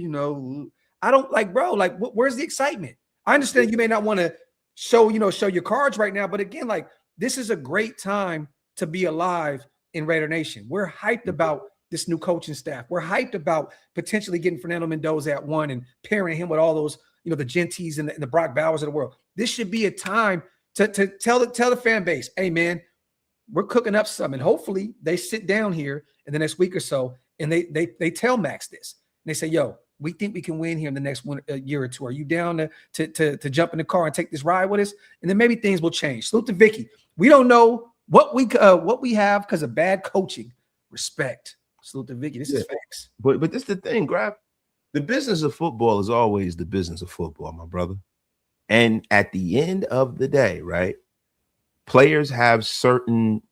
Speaker 1: I don't like, bro, like, where's the excitement? I understand you may not want to show your cards right now, but again, like, this is a great time to be alive in Raider Nation. We're hyped about this new coaching staff. We're hyped about potentially getting Fernando Mendoza at 1 and pairing him with all those, the Genties and the Brock Bowers of the world. This should be a time to tell the fan base, hey, man, we're cooking up something. And hopefully they sit down here in the next week or so and they tell Max this. And they say, yo, we think we can win here in the next year or two. Are you down to jump in the car and take this ride with us? And then maybe things will change. Salute to Vicky. We don't know what we have because of bad coaching. Respect. Salute to Vicky. This is facts.
Speaker 3: But this is the thing, Graphk. The business of football is always the business of football, my brother. And at the end of the day, right, players have certain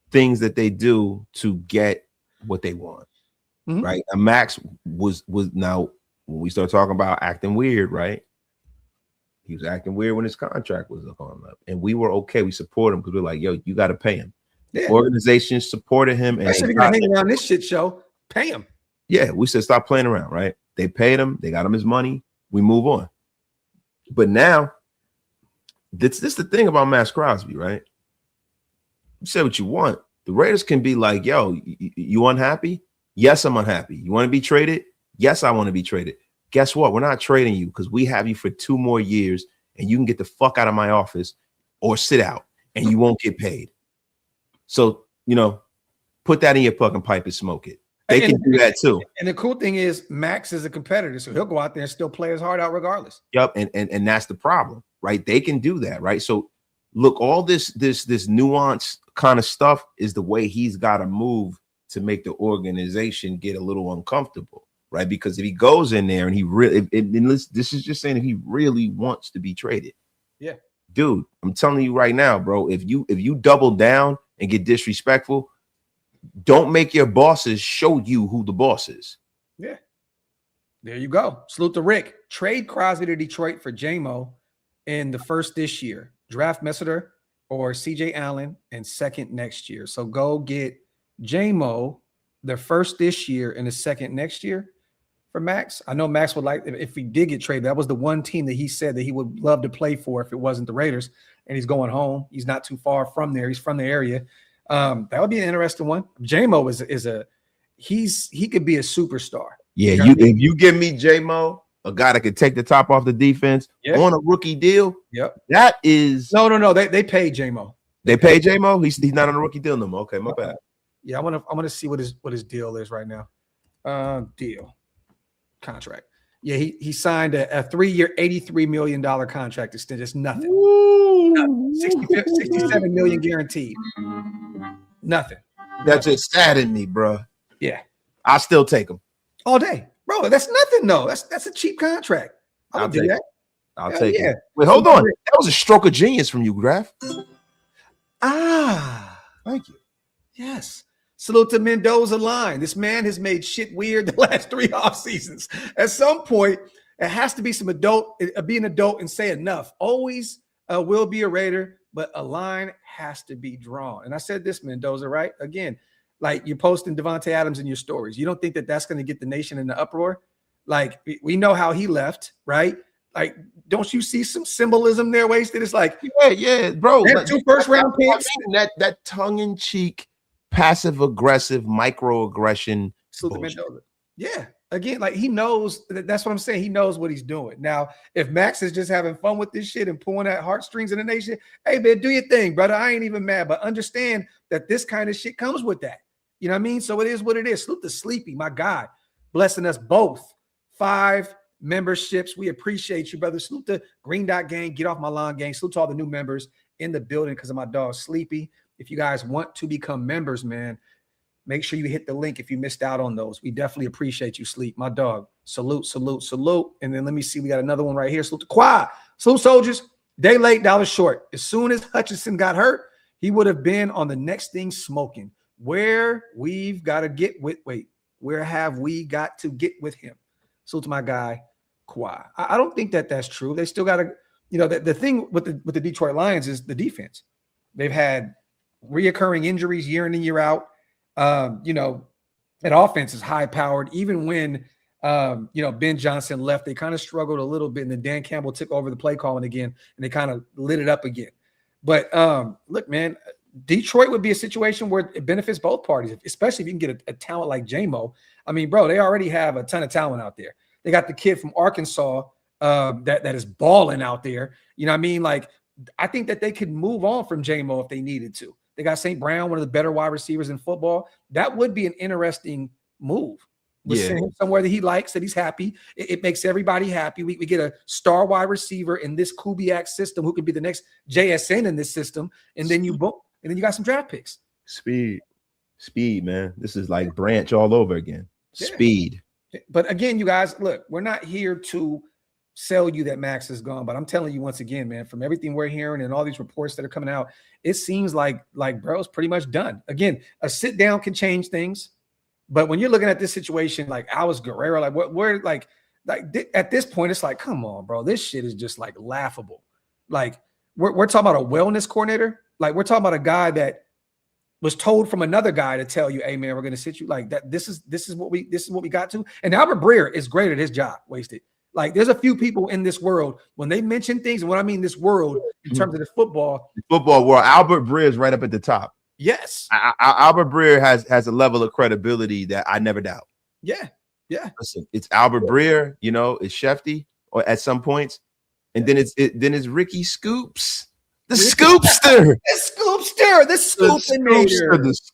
Speaker 3: things that they do to get what they want, right? And Max was now, when we start talking about acting weird, right? He was acting weird when his contract was coming up, and we were okay. We support him because we're like, yo, you got to pay him. Yeah. Organizations supported him, and
Speaker 1: especially if you're hanging around this shit show, pay him.
Speaker 3: Yeah, we said stop playing around, right? They paid him, they got him his money, we move on. But now, this the thing about Max Crosby, right? You say what you want. The Raiders can be like, yo, you unhappy? Yes, I'm unhappy. You want to be traded? Yes, I want to be traded. Guess what? We're not trading you because we have you for 2 more years, and you can get the fuck out of my office or sit out, and you won't get paid. So, put that in your fucking pipe and smoke it. They can do that too.
Speaker 1: And the cool thing is Max is a competitor, so he'll go out there and still play his heart out regardless.
Speaker 3: Yep, and that's the problem, right? They can do that, right? So look, all this nuance kind of stuff is the way he's got to move to make the organization get a little uncomfortable, right? Because if he goes in there and he really, this is just saying if he really wants to be traded,
Speaker 1: yeah,
Speaker 3: dude, I'm telling you right now, bro, if you double down and get disrespectful, don't make your bosses show you who the boss is.
Speaker 1: Yeah. There you go. Salute to Rick. Trade Crosby to Detroit for J-Mo in the first this year. Draft Messiter or CJ Allen and second next year. So go get J-Mo the first this year and the second next year for Max. I know Max would like, if he did get traded, that was the one team that he said that he would love to play for if it wasn't the Raiders. And he's going home. He's not too far from there. He's from the area. That would be an interesting one. J-Mo he could be a superstar.
Speaker 3: Yeah, if you give me J-Mo, a guy that could take the top off the defense on a rookie deal, that is
Speaker 1: no. They paid J-Mo.
Speaker 3: They paid J-Mo. He's not on a rookie deal no more. Okay, my bad.
Speaker 1: Yeah, I want to see what his deal is right now. Deal contract. Yeah, he signed a 3-year, $83 million contract extension. It's nothing. Nothing. 67 million guaranteed. Nothing.
Speaker 3: That's just saddened me, bro.
Speaker 1: Yeah.
Speaker 3: I'll still take him.
Speaker 1: All day. Bro, that's nothing, though. That's a cheap contract. I'll do that.
Speaker 3: I'll take it. Wait, hold on. That was a stroke of genius from you, Graphk.
Speaker 1: Thank you. Yes. Salute to Mendoza line. This man has made shit weird the last 3 off seasons. At some point, it has to be be an adult and say enough. Always will be a Raider, but a line has to be drawn. And I said this, Mendoza, right? Again, like you're posting Devontae Adams in your stories. You don't think that that's going to get the nation in the uproar? Like we know how he left, right? Like, don't you see some symbolism there wasted? It's like,
Speaker 3: yeah, bro.
Speaker 1: 2 first-round picks.
Speaker 3: That tongue-in-cheek, passive-aggressive, microaggression.
Speaker 1: Yeah. Again, like he knows that's what I'm saying. He knows what he's doing. Now, if Max is just having fun with this shit and pulling at heartstrings in the nation, hey, man, do your thing, brother. I ain't even mad, but understand that this kind of shit comes with that. You know what I mean? So it is what it is. Salute to Sleepy, my God, blessing us both. 5 memberships. We appreciate you, brother. Salute to Green Dot Gang, Get Off My Lawn Gang. Salute to all the new members in the building because of my dog Sleepy. If you guys want to become members, man, make sure you hit the link if you missed out on those. We definitely appreciate you, Sleep. My dog. Salute, salute, salute. And then let me see. We got another one right here. Salute to Quad. Salute, soldiers. Day late, dollar short. As soon as Hutchinson got hurt, he would have been on the next thing smoking. Where have we got to get with him? Salute to my guy, Quad. I don't think that that's true. They still got to, the thing with the Detroit Lions is the defense. They've had reoccurring injuries year in and year out. That offense is high powered. Even when Ben Johnson left. They kind of struggled a little bit, and then Dan Campbell took over the play calling again, and they kind of lit it up again. But look, man, Detroit would be a situation where it benefits both parties, especially if you can get a talent like J-Mo. I mean, bro, they already have a ton of talent out there. They got the kid from Arkansas that is balling out there. You know what I mean? Like, I think that they could move on from J-Mo if they needed to. They got St. Brown, one of the better wide receivers in football. That would be an interesting move. Send him somewhere that he likes, that he's happy. It makes everybody happy. We get a star wide receiver in this Kubiak system who could be the next JSN in this system, and then you got some draft picks. Speed,
Speaker 3: man. This is like Branch all over again. Yeah. Speed.
Speaker 1: But again, you guys, look, we're not here to sell you that Max is gone, but I'm telling you once again, man, from everything we're hearing and all these reports that are coming out, it seems like bro's pretty much done. Again, a sit down can change things. But when you're looking at this situation, like Alex Guerrero, like we're like at this point, it's like, come on, bro, this shit is just like laughable. Like we're talking about a wellness coordinator. Like we're talking about a guy that was told from another guy to tell you, hey man, we're going to sit you like that. This is what we got to. And Albert Breer is great at his job. Wasted. Like there's a few people in this world when they mention things, and what I mean this world in terms of the football
Speaker 3: world, Albert Breer is right up at the top.
Speaker 1: Yes,
Speaker 3: Albert Breer has a level of credibility that I never doubt.
Speaker 1: Yeah.
Speaker 3: Listen, it's Albert Breer, it's Shefty, or at some points, and then it's Ricky Scoops, the Scoopster,
Speaker 1: the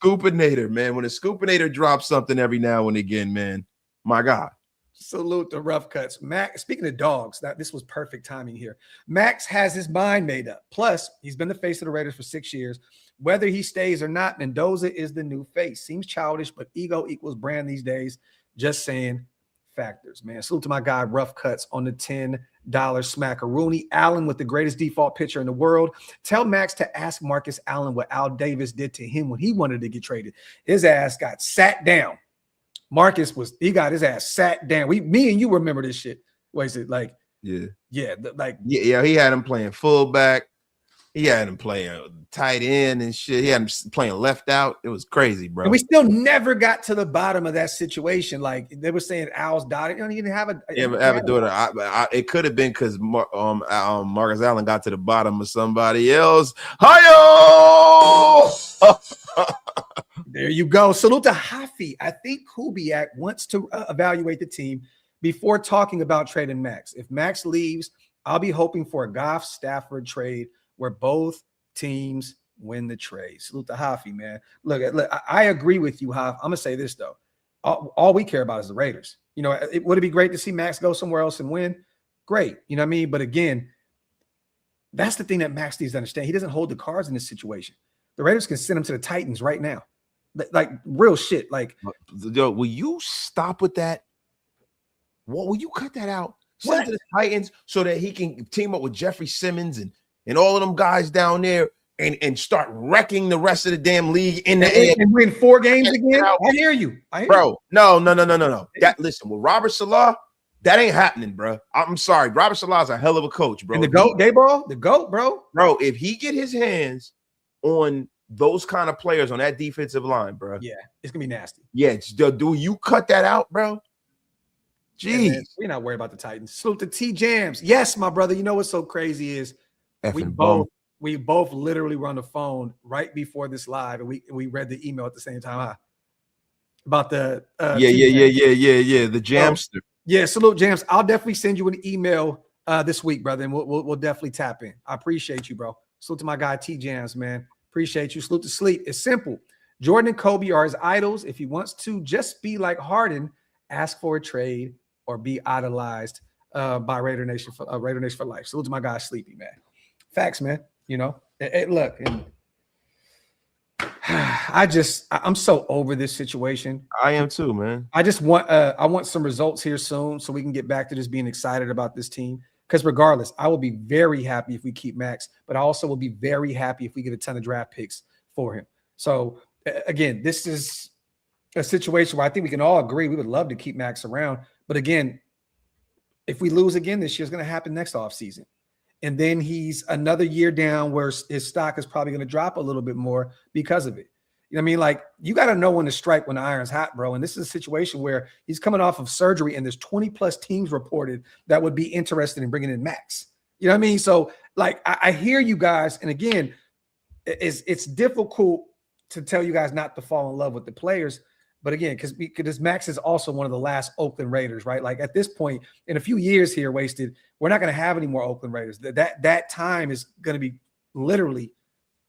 Speaker 3: Scoopinator, man. When the Scoopinator drops something every now and again, man, my God.
Speaker 1: Salute the rough cuts. Max, speaking of dogs, this was perfect timing here. Max has his mind made up. Plus, he's been the face of the Raiders for 6 years. Whether he stays or not, Mendoza is the new face. Seems childish, but ego equals brand these days. Just saying factors, man. Salute to my guy, Rough Cuts, on the $10 smacker. Rooney Allen with the greatest default pitcher in the world. Tell Max to ask Marcus Allen what Al Davis did to him when he wanted to get traded. His ass got sat down. Marcus he got his ass sat down. Me and you remember this shit. What is it like?
Speaker 3: Yeah.
Speaker 1: He
Speaker 3: had him playing fullback. He had him playing tight end and shit. He had him playing left out. It was crazy, bro.
Speaker 1: And we still never got to the bottom of that situation. Like they were saying, Al's dotted. You don't even have a
Speaker 3: daughter. It could have been because Marcus Allen got to the bottom of somebody else. Hi-yo!
Speaker 1: There you go. Salute to Hafi. I think Kubiak wants to evaluate the team before talking about trading Max. If Max leaves, I'll be hoping for a Goff Stafford trade where both teams win the trade. Salute to Hafi, man. Look, I agree with you, Haf. I'm going to say this, though. All we care about is the Raiders. Would it be great to see Max go somewhere else and win? Great. You know what I mean? But again, that's the thing that Max needs to understand. He doesn't hold the cards in this situation. The Raiders can send him to the Titans right now. Like real shit. Like,
Speaker 3: yo, will you stop with that? What will you cut that out? Send to the Titans so that he can team up with Jeffrey Simmons and all of them guys down there and start wrecking the rest of the damn league in the air
Speaker 1: and win 4 games again. I hear you.
Speaker 3: No. Listen, with Robert Salah, that ain't happening, bro. I'm sorry. Robert Salah's a hell of a coach, bro.
Speaker 1: And the GOAT, bro.
Speaker 3: Bro, if he get his hands on those kind of players on that defensive line, bro.
Speaker 1: Yeah, it's gonna be nasty.
Speaker 3: Yeah, do you cut that out, bro? Jeez.
Speaker 1: Yeah, we're not worried about the Titans. Salute to T Jams. Yes, my brother. You know what's so crazy is we both literally were on the phone right before this live, and we read the email at the same time. About the
Speaker 3: the Jamster.
Speaker 1: Yeah, salute Jams. I'll definitely send you an email this week, brother, and we'll definitely tap in. I appreciate you, bro. Salute to my guy T Jams, man. Appreciate you. Salute to Sleep. It's simple. Jordan and Kobe are his idols. If he wants to just be like Harden, ask for a trade or be idolized by Raider Nation for life. Salute to my guy Sleepy, man. Facts, man. Look, and I'm so over this situation.
Speaker 3: I am too, man.
Speaker 1: I just want some results here soon so we can get back to just being excited about this team. Because regardless, I will be very happy if we keep Max, but I also will be very happy if we get a ton of draft picks for him. So again, this is a situation where I think we can all agree we would love to keep Max around. But again, if we lose again this year, it's going to happen next offseason. And then he's another year down where his stock is probably going to drop a little bit more because of it. You know what I mean? Like, you got to know when to strike when the iron's hot, bro. And this is a situation where he's coming off of surgery, and there's 20 plus teams reported that would be interested in bringing in Max. You know what I mean? So, like, I hear you guys, and again, it's difficult to tell you guys not to fall in love with the players. But again, because Max is also one of the last Oakland Raiders, right? Like, at this point, in a few years here wasted, we're not going to have any more Oakland Raiders. That time is going to be literally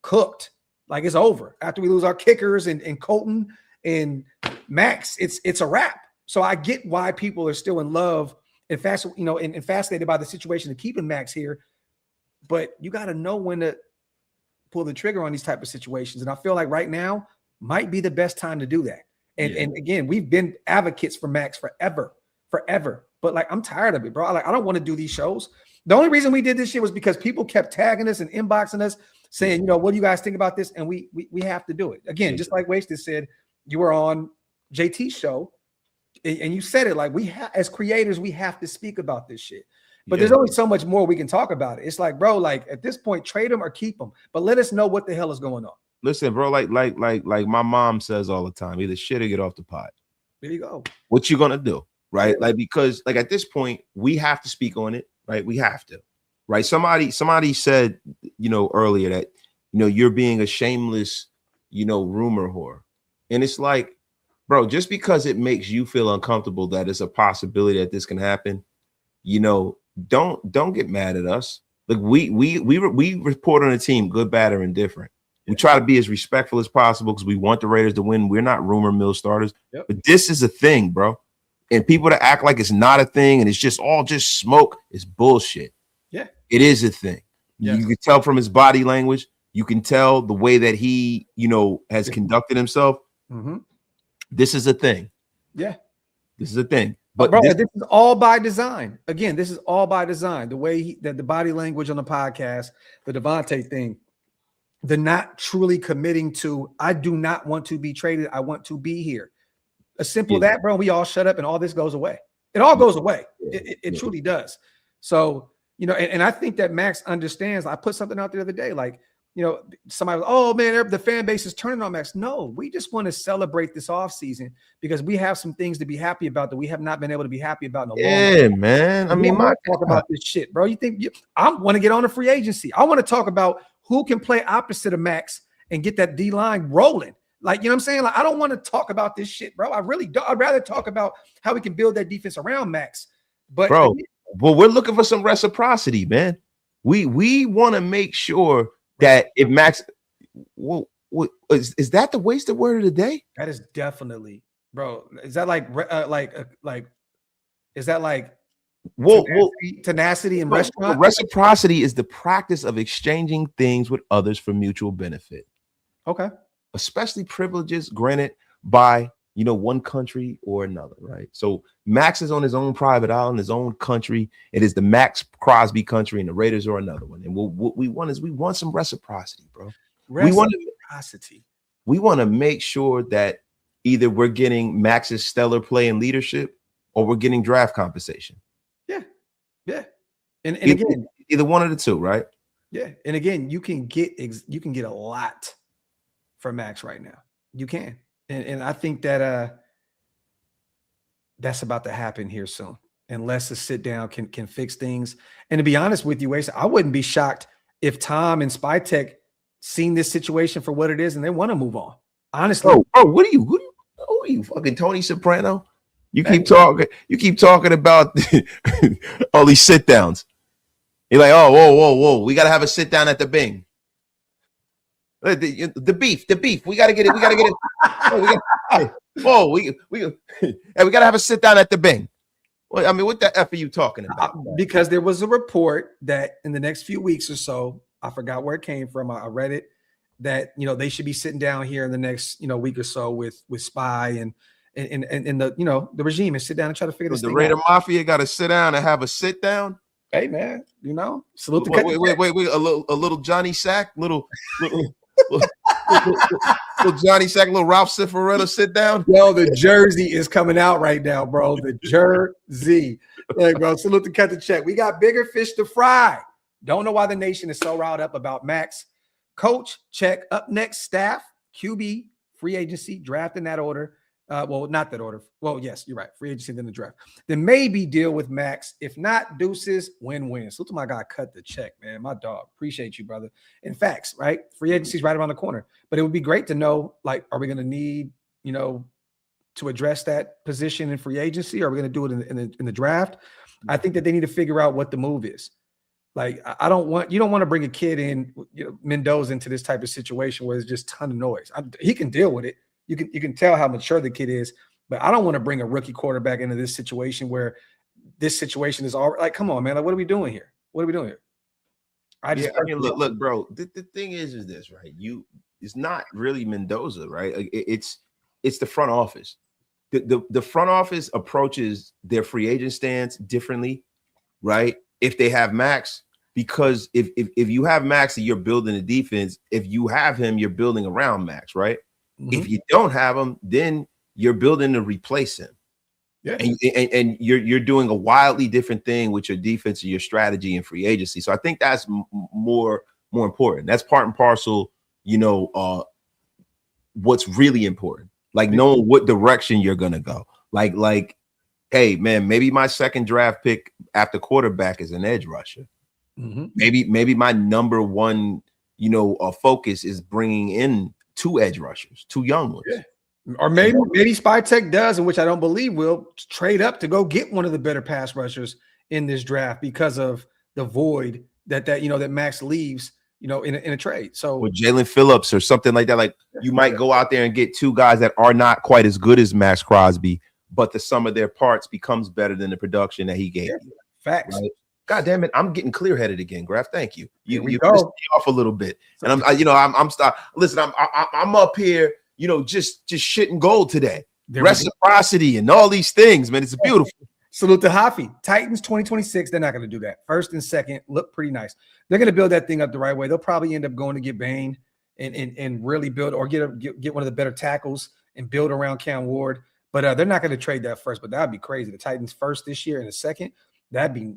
Speaker 1: cooked. Like, it's over. After we lose our kickers and Colton and Max, it's a wrap. So I get why people are still in love and fascinated by the situation of keeping Max here. But you got to know when to pull the trigger on these type of situations. And I feel like right now might be the best time to do that. And again, we've been advocates for Max forever. But like, I'm tired of it, bro. Like, I don't want to do these shows. The only reason we did this shit was because people kept tagging us and inboxing us saying, what do you guys think about this? And we have to do it. Again, just like Wasted said, you were on JT's show and you said it, like, as creators, we have to speak about this shit. But there's only so much more we can talk about it. It's like, bro, like, at this point, trade them or keep them. But let us know what the hell is going on.
Speaker 3: Listen, bro, like my mom says all the time, either shit or get off the pot.
Speaker 1: There you go.
Speaker 3: What you gonna do, right? Like, because like at this point, we have to speak on it, right? We have to, right? Somebody said, earlier that, you're being a shameless, rumor whore. And it's like, bro, just because it makes you feel uncomfortable that it's a possibility that this can happen, don't get mad at us. Like, we report on a team, good, bad, or indifferent. We try to be as respectful as possible because we want the Raiders to win. We're not rumor mill starters, but this is a thing, bro. And people to act like it's not a thing and it's just smoke is bullshit. Yeah, it is a thing. Yes. You can tell from his body language. You can tell the way that he, has conducted himself. Mm-hmm. This is a thing. Yeah, this is a thing. But
Speaker 1: bro, this is all by design. Again, this is all by design. The way that the body language on the podcast, the Devontae thing. The not truly committing to, I do not want to be traded. I want to be here. A simple that, bro. We all shut up and all this goes away. It all goes away. It truly does. So, and I think that Max understands. I put something out the other day, like, somebody was, oh man, the fan base is turning on Max. No, we just want to celebrate this offseason because we have some things to be happy about that we have not been able to be happy about in a long time.
Speaker 3: Man. I mean,
Speaker 1: talk about this shit, bro. I want to get on a free agency. I want to talk about who can play opposite of Max and get that D-line rolling. Like, you know what I'm saying? Like, I don't want to talk about this shit, bro. I really don't. I'd rather talk about how we can build that defense around Max. But
Speaker 3: bro, we're looking for some reciprocity, man. We want to make sure that if Max, is that the wasted word of the day?
Speaker 1: That is definitely, bro. Is that like is that like tenacity and restaurant?
Speaker 3: Reciprocity is the practice of exchanging things with others for mutual benefit.
Speaker 1: Okay.
Speaker 3: Especially privileges granted by, one country or another, right? So Max is on his own private island, his own country. It is the Max Crosby country, and the Raiders are another one. And what we want some reciprocity, bro.
Speaker 1: Reciprocity.
Speaker 3: We want to make sure that either we're getting Max's stellar play and leadership or we're getting draft compensation.
Speaker 1: Yeah. And again,
Speaker 3: either one of the two, right?
Speaker 1: Yeah. And again, you can get a lot for Max right now. You can. And I think that that's about to happen here soon. Unless a sit down can fix things. And to be honest with you, Ace, I wouldn't be shocked if Tom and Spytech seen this situation for what it is and they want to move on. Honestly.
Speaker 3: Oh, what are you fucking Tony Soprano? You keep talking about all these sit downs. You're like, oh, whoa. We got to have a sit down at the Bing. The beef. We got to get it. We got to get it. We got to have a sit down at the Bing. Well, I mean, what the F are you talking about?
Speaker 1: Because there was a report that in the next few weeks or so, I forgot where it came from. I read it that, they should be sitting down here in the next, week or so with Spy and the regime and sit down and try to figure this thing out.
Speaker 3: The Raider Mafia got to sit down and have a sit down.
Speaker 1: Hey man, salute the
Speaker 3: wait, a little Johnny Sack, little Johnny Sack, little Ralph Cifaretto sit down.
Speaker 1: Yo, the jersey is coming out right now, bro. The jersey. Hey, bro, salute to cut the check. We got bigger fish to fry. Don't know why the nation is so riled up about Max. Coach, check. Up next, staff, QB, free agency, draft in that order. Well, not that order. Well, yes, you're right. Free agency, then the draft. Then maybe deal with Max. If not, deuces, win-win. So to my guy, cut the check, man. My dog. Appreciate you, brother. In facts, right? Free agency's right around the corner. But it would be great to know, like, are we going to need, to address that position in free agency? Or are we going to do it in the draft? I think that they need to figure out what the move is. Like, you don't want to bring a kid in, Mendoza, into this type of situation where there's just a ton of noise. He can deal with it. You can tell how mature the kid is, but I don't want to bring a rookie quarterback into this situation where this situation is all like, come on, man. Like, what are we doing here? What are we doing here?
Speaker 3: Look, bro. The thing is this, right? It's not really Mendoza, right? It's the front office. The front office approaches their free agent stance differently, right? If they have Max, because if you have Max and you're building a defense, if you have him, you're building around Max, right? Mm-hmm. If you don't have him, then you're building to replace him. Yeah. And you're doing a wildly different thing with your defense and your strategy and free agency. So I think that's more important. That's part and parcel, what's really important. Like knowing what direction you're gonna go. Like, hey man, maybe my second draft pick after quarterback is an edge rusher. Mm-hmm. Maybe my number one, focus is bringing in 2 edge rushers, 2 young ones.
Speaker 1: Yeah. Or maybe Spytech does, and which I don't believe will, trade up to go get one of the better pass rushers in this draft because of the void that Max leaves, in a trade. So
Speaker 3: with Jalen Phillips or something like that, like you might go out there and get 2 guys that are not quite as good as Max Crosby, but the sum of their parts becomes better than the production that he gave you.
Speaker 1: Facts. Right?
Speaker 3: God damn it, I'm getting clear-headed again, Graphk. Thank you. You pissed me off a little bit, and I'm up here, just shitting gold today. Reciprocity and all these things, man. It's beautiful.
Speaker 1: Salute to Hafi. Titans 2026. They're not going to do that. First and second look pretty nice. They're going to build that thing up the right way. They'll probably end up going to get Bain and really build, or get one of the better tackles and build around Cam Ward. But they're not going to trade that first. But that'd be crazy. The Titans first this year and a second. That'd be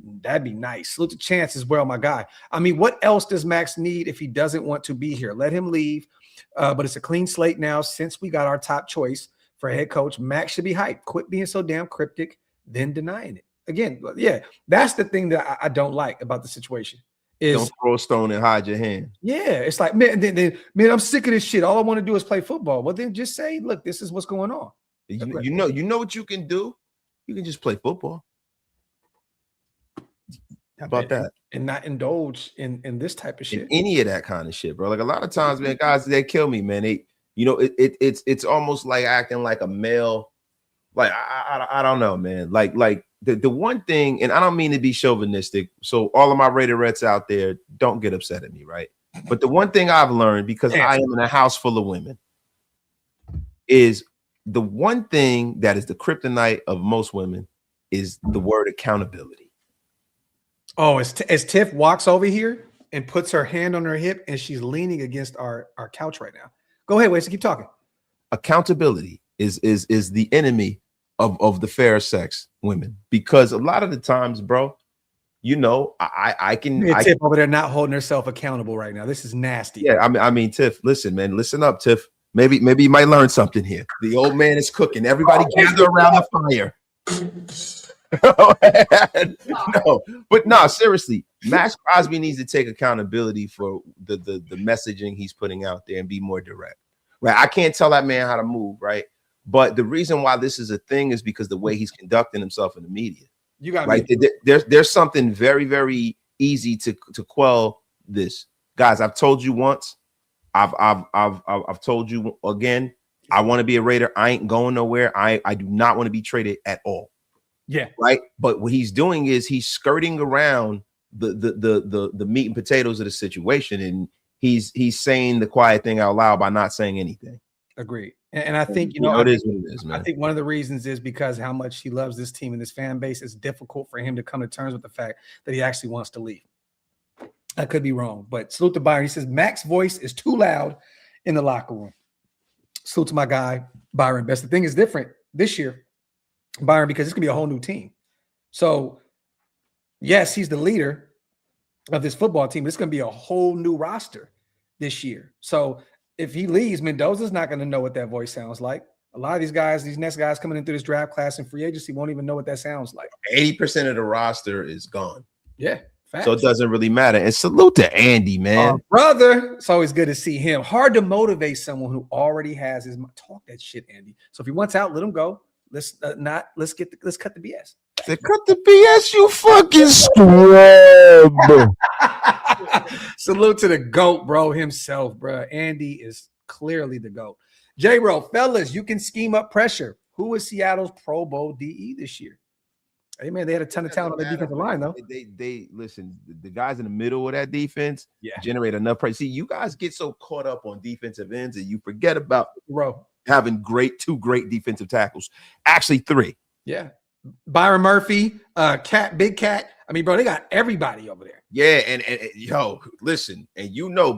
Speaker 1: nice. Salute to Chance as well, my guy. I mean, what else does Max need if he doesn't want to be here? Let him leave. But it's a clean slate now since we got our top choice for head coach. Max should be hyped. Quit being so damn cryptic, then denying it. Again, yeah, that's the thing that I don't like about the situation. Is
Speaker 3: don't throw a stone and hide your hand.
Speaker 1: Yeah, it's like, man, I'm sick of this shit. All I want to do is play football. Well, then just say, look, this is what's going on.
Speaker 3: You know what you can do? You can just play football. How about that?
Speaker 1: And not indulge in this type of shit.
Speaker 3: In any of that kind of shit, bro. Like a lot of times, man, guys, they kill me, man. It's almost like acting like a male. Like I don't know, man. Like the one thing, and I don't mean to be chauvinistic. So all of my Raiderettes out there, don't get upset at me, right? But the one thing I've learned, because I am in a house full of women, is the one thing that is the kryptonite of most women is the word accountability.
Speaker 1: Oh, as Tiff walks over here and puts her hand on her hip and she's leaning against our couch right now. Go ahead, Wes, keep talking.
Speaker 3: Accountability is the enemy of the fair sex women, because a lot of the times, bro, I can
Speaker 1: Tiff over there not holding herself accountable right now. This is nasty.
Speaker 3: Yeah, I mean, Tiff, listen, man, listen up, Tiff. Maybe you might learn something here. The old man is cooking. Everybody gather around the fire. No, seriously, Max Crosby needs to take accountability for the messaging he's putting out there and be more direct. Right? I can't tell that man how to move, right? But the reason why this is a thing is because the way he's conducting himself in the media.
Speaker 1: You got
Speaker 3: right. There's something very, very easy to quell this, guys. I've told you once. I've told you again. I want to be a Raider. I ain't going nowhere. I do not want to be traded at all.
Speaker 1: Yeah.
Speaker 3: Right. But what he's doing is he's skirting around the meat and potatoes of the situation, and he's saying the quiet thing out loud by not saying anything.
Speaker 1: Agreed. And I think,
Speaker 3: it is what it is, man.
Speaker 1: I think one of the reasons is because how much he loves this team and this fan base. It's difficult for him to come to terms with the fact that he actually wants to leave. I could be wrong, but salute to Byron. He says Max's voice is too loud in the locker room. Salute to my guy, Byron Best. The thing is different this year, Byron, because it's going to be a whole new team. So, yes, he's the leader of this football team. It's going to be a whole new roster this year. So, if he leaves, Mendoza's not going to know what that voice sounds like. A lot of these guys, these next guys coming in through this draft class and free agency won't even know what that sounds like.
Speaker 3: 80% of the roster is gone.
Speaker 1: Yeah. Facts.
Speaker 3: So it doesn't really matter. And salute to Andy, man.
Speaker 1: Brother, it's always good to see him. Hard to motivate someone who already has his talk that shit, Andy. So if he wants out, let him go. Let's cut the BS.
Speaker 3: Cut the BS, you fucking scrub.
Speaker 1: Salute to the GOAT, bro, himself, bro. Andy is clearly the GOAT. J-Ro, fellas, you can scheme up pressure. Who was Seattle's Pro Bowl DE this year? Hey, man, they had a ton of talent on the defensive line, though.
Speaker 3: They listen, the guys in the middle of that defense generate enough pressure. See, you guys get so caught up on defensive ends and you forget about having two great defensive tackles. Actually, 3.
Speaker 1: Yeah. Byron Murphy, Big Cat. I mean, bro, they got everybody over there.
Speaker 3: Yeah, and yo, listen, and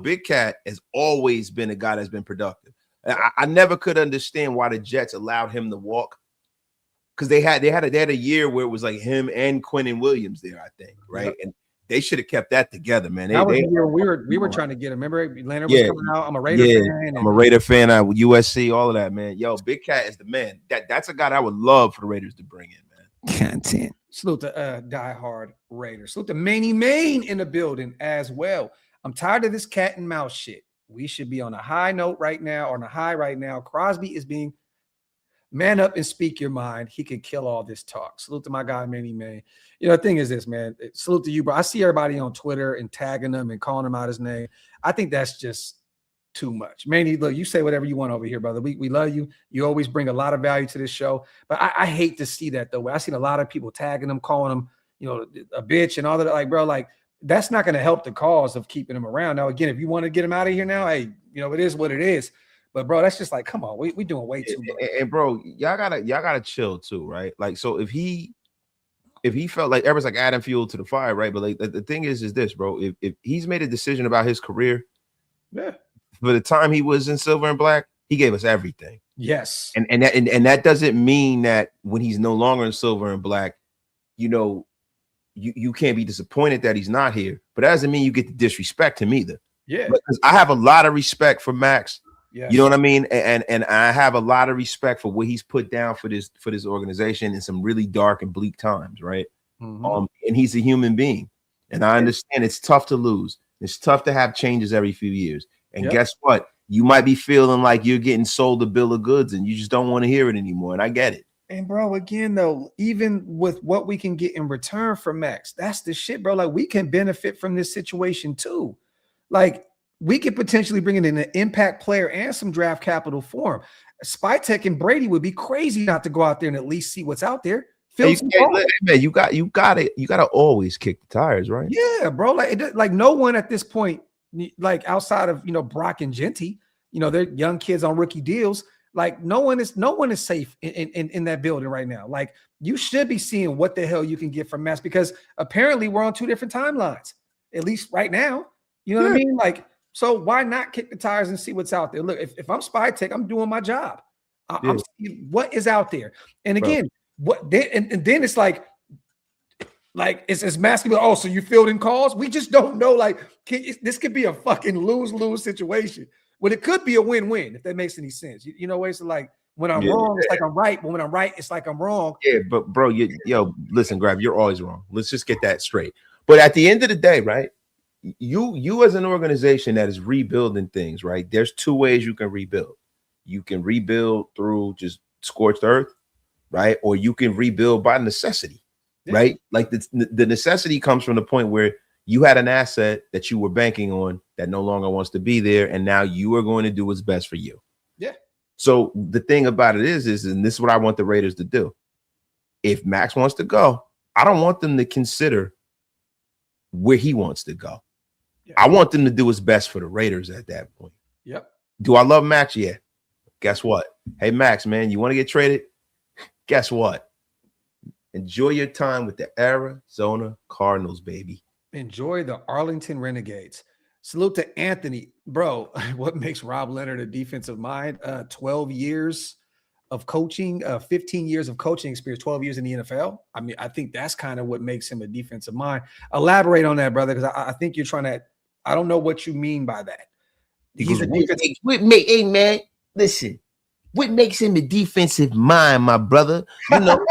Speaker 3: Big Cat has always been a guy that's been productive. I never could understand why the Jets allowed him to walk, because they had a year where it was like him and Quinnen Williams there, I think, right? Yep. And they should have kept that together, man. That was the year we were trying to get him. Remember, Leonard was coming out. I'm a Raider fan. I'm a Raider fan. USC, all of that, man. Yo, Big Cat is the man. That's a guy that I would love for the Raiders to bring in, man.
Speaker 1: Content. Salute to diehard Raiders. Salute to Maine in the building as well. I'm tired of this cat and mouse shit. We should be on a high note right now, or on a high right now. Crosby is being man up and speak your mind. He can kill all this talk. Salute to my guy, Manny. You know, the thing is this, man. Salute to you, bro. I see everybody on Twitter and tagging him and calling him out his name. I think that's just too much. Manny, look, you say whatever you want over here, brother. We love you. You always bring a lot of value to this show. But I hate to see that, though. I've seen a lot of people tagging him, calling him, a bitch and all that. Like, bro, like, that's not going to help the cause of keeping him around. Now, again, if you want to get him out of here now, hey, it is what it is. But bro, that's just like, come on, we doing way too much.
Speaker 3: And bro, y'all gotta chill too, right? Like, so if he felt like everyone's like adding fuel to the fire, right? But like the thing is this, bro. If he's made a decision about his career, for the time he was in silver and black, he gave us everything.
Speaker 1: Yes,
Speaker 3: and that doesn't mean that when he's no longer in silver and black, you can't be disappointed that he's not here. But that doesn't mean you get to disrespect him either.
Speaker 1: Yeah,
Speaker 3: because I have a lot of respect for Max.
Speaker 1: Yes.
Speaker 3: You know what I mean? And I have a lot of respect for what he's put down for this organization in some really dark and bleak times, right? Mm-hmm. And he's a human being. And I understand it's tough to lose. It's tough to have changes every few years. And guess what? You might be feeling like you're getting sold a bill of goods and you just don't want to hear it anymore. And I get it.
Speaker 1: And bro, again, though, even with what we can get in return from Max, that's the shit, bro. Like, we can benefit from this situation too. Like, we could potentially bring in an impact player and some draft capital for him. Spytek and Brady would be crazy not to go out there and at least see what's out there.
Speaker 3: Man, you gotta always kick the tires, right?
Speaker 1: Yeah, bro. Like no one at this point, like outside of Brock and Genty, they're young kids on rookie deals. Like no one is safe in that building right now. Like, you should be seeing what the hell you can get from Max, because apparently we're on 2 different timelines, at least right now. You know what I mean? Like, so why not kick the tires and see what's out there? Look, if I'm Spytek, I'm doing my job. I'm seeing what is out there. And again, and then it's like it's masculine. Oh, so you fielding calls? We just don't know. Like, this could be a fucking lose-lose situation. Well, it could be a win-win, if that makes any sense. It's like, when I'm wrong, it's like I'm right. But when I'm right, it's like I'm wrong.
Speaker 3: Yeah, but bro, listen, Graphk, you're always wrong. Let's just get that straight. But at the end of the day, right? You as an organization that is rebuilding things, right? There's 2 ways you can rebuild. You can rebuild through just scorched earth, right? Or you can rebuild by necessity, right? Like the necessity comes from the point where you had an asset that you were banking on that no longer wants to be there, and now you are going to do what's best for you.
Speaker 1: Yeah.
Speaker 3: So the thing about it is, and this is what I want the Raiders to do. If Max wants to go, I don't want them to consider where he wants to go. I want them to do what's best for the Raiders at that point.
Speaker 1: Yep.
Speaker 3: Do I love Max? Yeah. Guess what? Hey, Max, man, you want to get traded? Guess what? Enjoy your time with the Arizona Cardinals, baby.
Speaker 1: Enjoy the Arlington Renegades. Salute to Anthony. Bro, what makes Rob Leonard a defensive mind? 12 years of coaching, 15 years of coaching experience, 12 years in the NFL. I mean, I think that's kind of what makes him a defensive mind. Elaborate on that, brother, because I think you're trying to – I don't know what you mean by that. He's a defensive.
Speaker 3: Hey man, listen. What makes him a defensive mind, my brother? You know,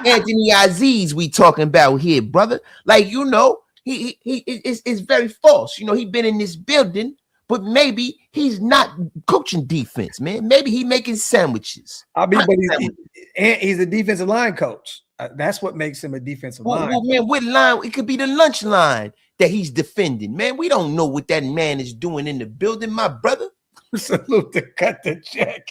Speaker 3: Anthony Aziz we talking about here, brother. Like, you know, he is very false. You know, he been in this building, but maybe he's not coaching defense, man. Maybe he making sandwiches.
Speaker 1: I mean, but he's a defensive line coach. That's what makes him a defensive line.
Speaker 3: Well, man, what line? It could be the lunch line that he's defending, man. We don't know what that man is doing in the building, my brother.
Speaker 1: Salute to cut the check.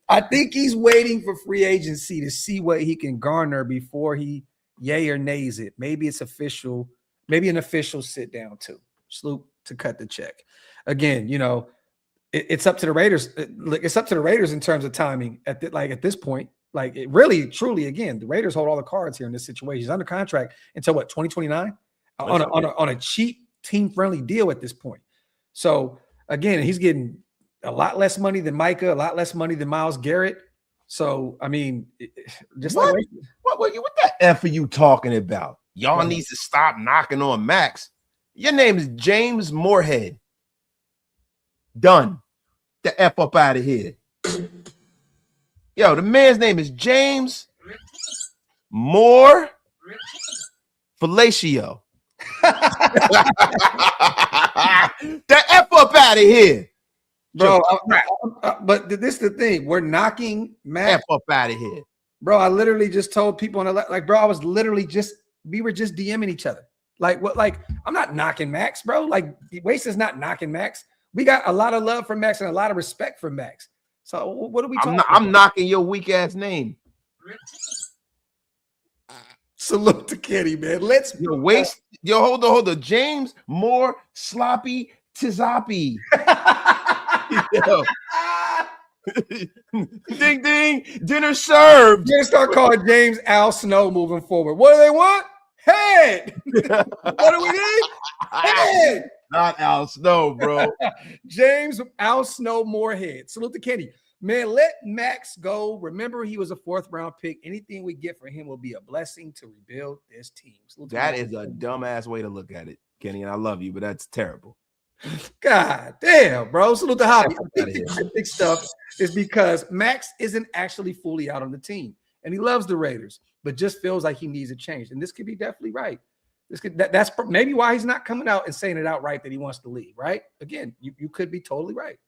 Speaker 1: I think he's waiting for free agency to see what he can garner before he yay or nays it. Maybe it's official, maybe an official sit down too. Salute to cut the check. Again, you know, it's up to the Raiders. It's up to the Raiders in terms of timing at this point. Like, it really, truly, again, the Raiders hold all the cards here in this situation. He's under contract until what, 2029? On a cheap, team-friendly deal at this point. So again, he's getting a lot less money than Micah, a lot less money than Myles Garrett. So, I mean, just
Speaker 3: what?
Speaker 1: Like
Speaker 3: what that F are you talking about? Y'all needs to stop knocking on Max. Your name is James Moorhead. Done. The F up out of here. Yo, the man's name is James Moore Fellatio. The F up out of here.
Speaker 1: Bro, but this is the thing. We're knocking Max
Speaker 3: up out of here.
Speaker 1: Bro, I literally just told people on the like, bro, we were just DMing each other. Like, what? Like, I'm not knocking Max, bro. Like, Waste is not knocking Max. We got a lot of love for Max and a lot of respect for Max. So what are we talking about?
Speaker 3: I'm knocking your weak ass name.
Speaker 1: Salute to Kenny, man. Let's
Speaker 3: Waste. Yo, hold on. James Moore Sloppy Tizapi. Ding ding, dinner served.
Speaker 1: You're gonna start calling James Al Snow moving forward. What do they want? Head. What do we need? Head.
Speaker 3: Not Al Snow, bro.
Speaker 1: James Al Snow Moorhead. Salute to Kenny. Man, let Max go. Remember, he was a 4th round pick. Anything we get for him will be a blessing to rebuild this team.
Speaker 3: That is a dumbass way to look at it, Kenny. And I love you, but that's terrible.
Speaker 1: God damn, bro. Salute to Hobby. I think the big stuff is because Max isn't actually fully out on the team, and he loves the Raiders, but just feels like he needs a change. And this could be definitely right. That's maybe why he's not coming out and saying it outright that he wants to leave. Right? Again, you could be totally right.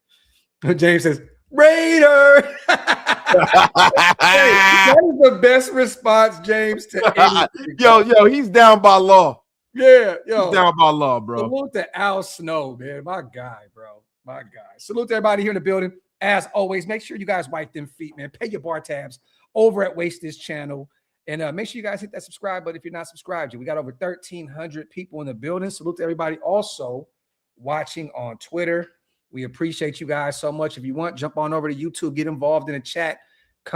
Speaker 1: James says, Raider. That is the best response, James, to anything.
Speaker 3: Yo, he's down by law.
Speaker 1: Yeah, yo.
Speaker 3: He's down by law, bro.
Speaker 1: Salute to Al Snow, man. My guy, bro. My guy. Salute to everybody here in the building. As always, make sure you guys wipe them feet, man. Pay your bar tabs over at Waste This channel. And make sure you guys hit that subscribe button if you're not subscribed. We got over 1,300 people in the building. Salute to everybody also watching on Twitter. We appreciate you guys so much. If you want, jump on over to YouTube, get involved in the chat,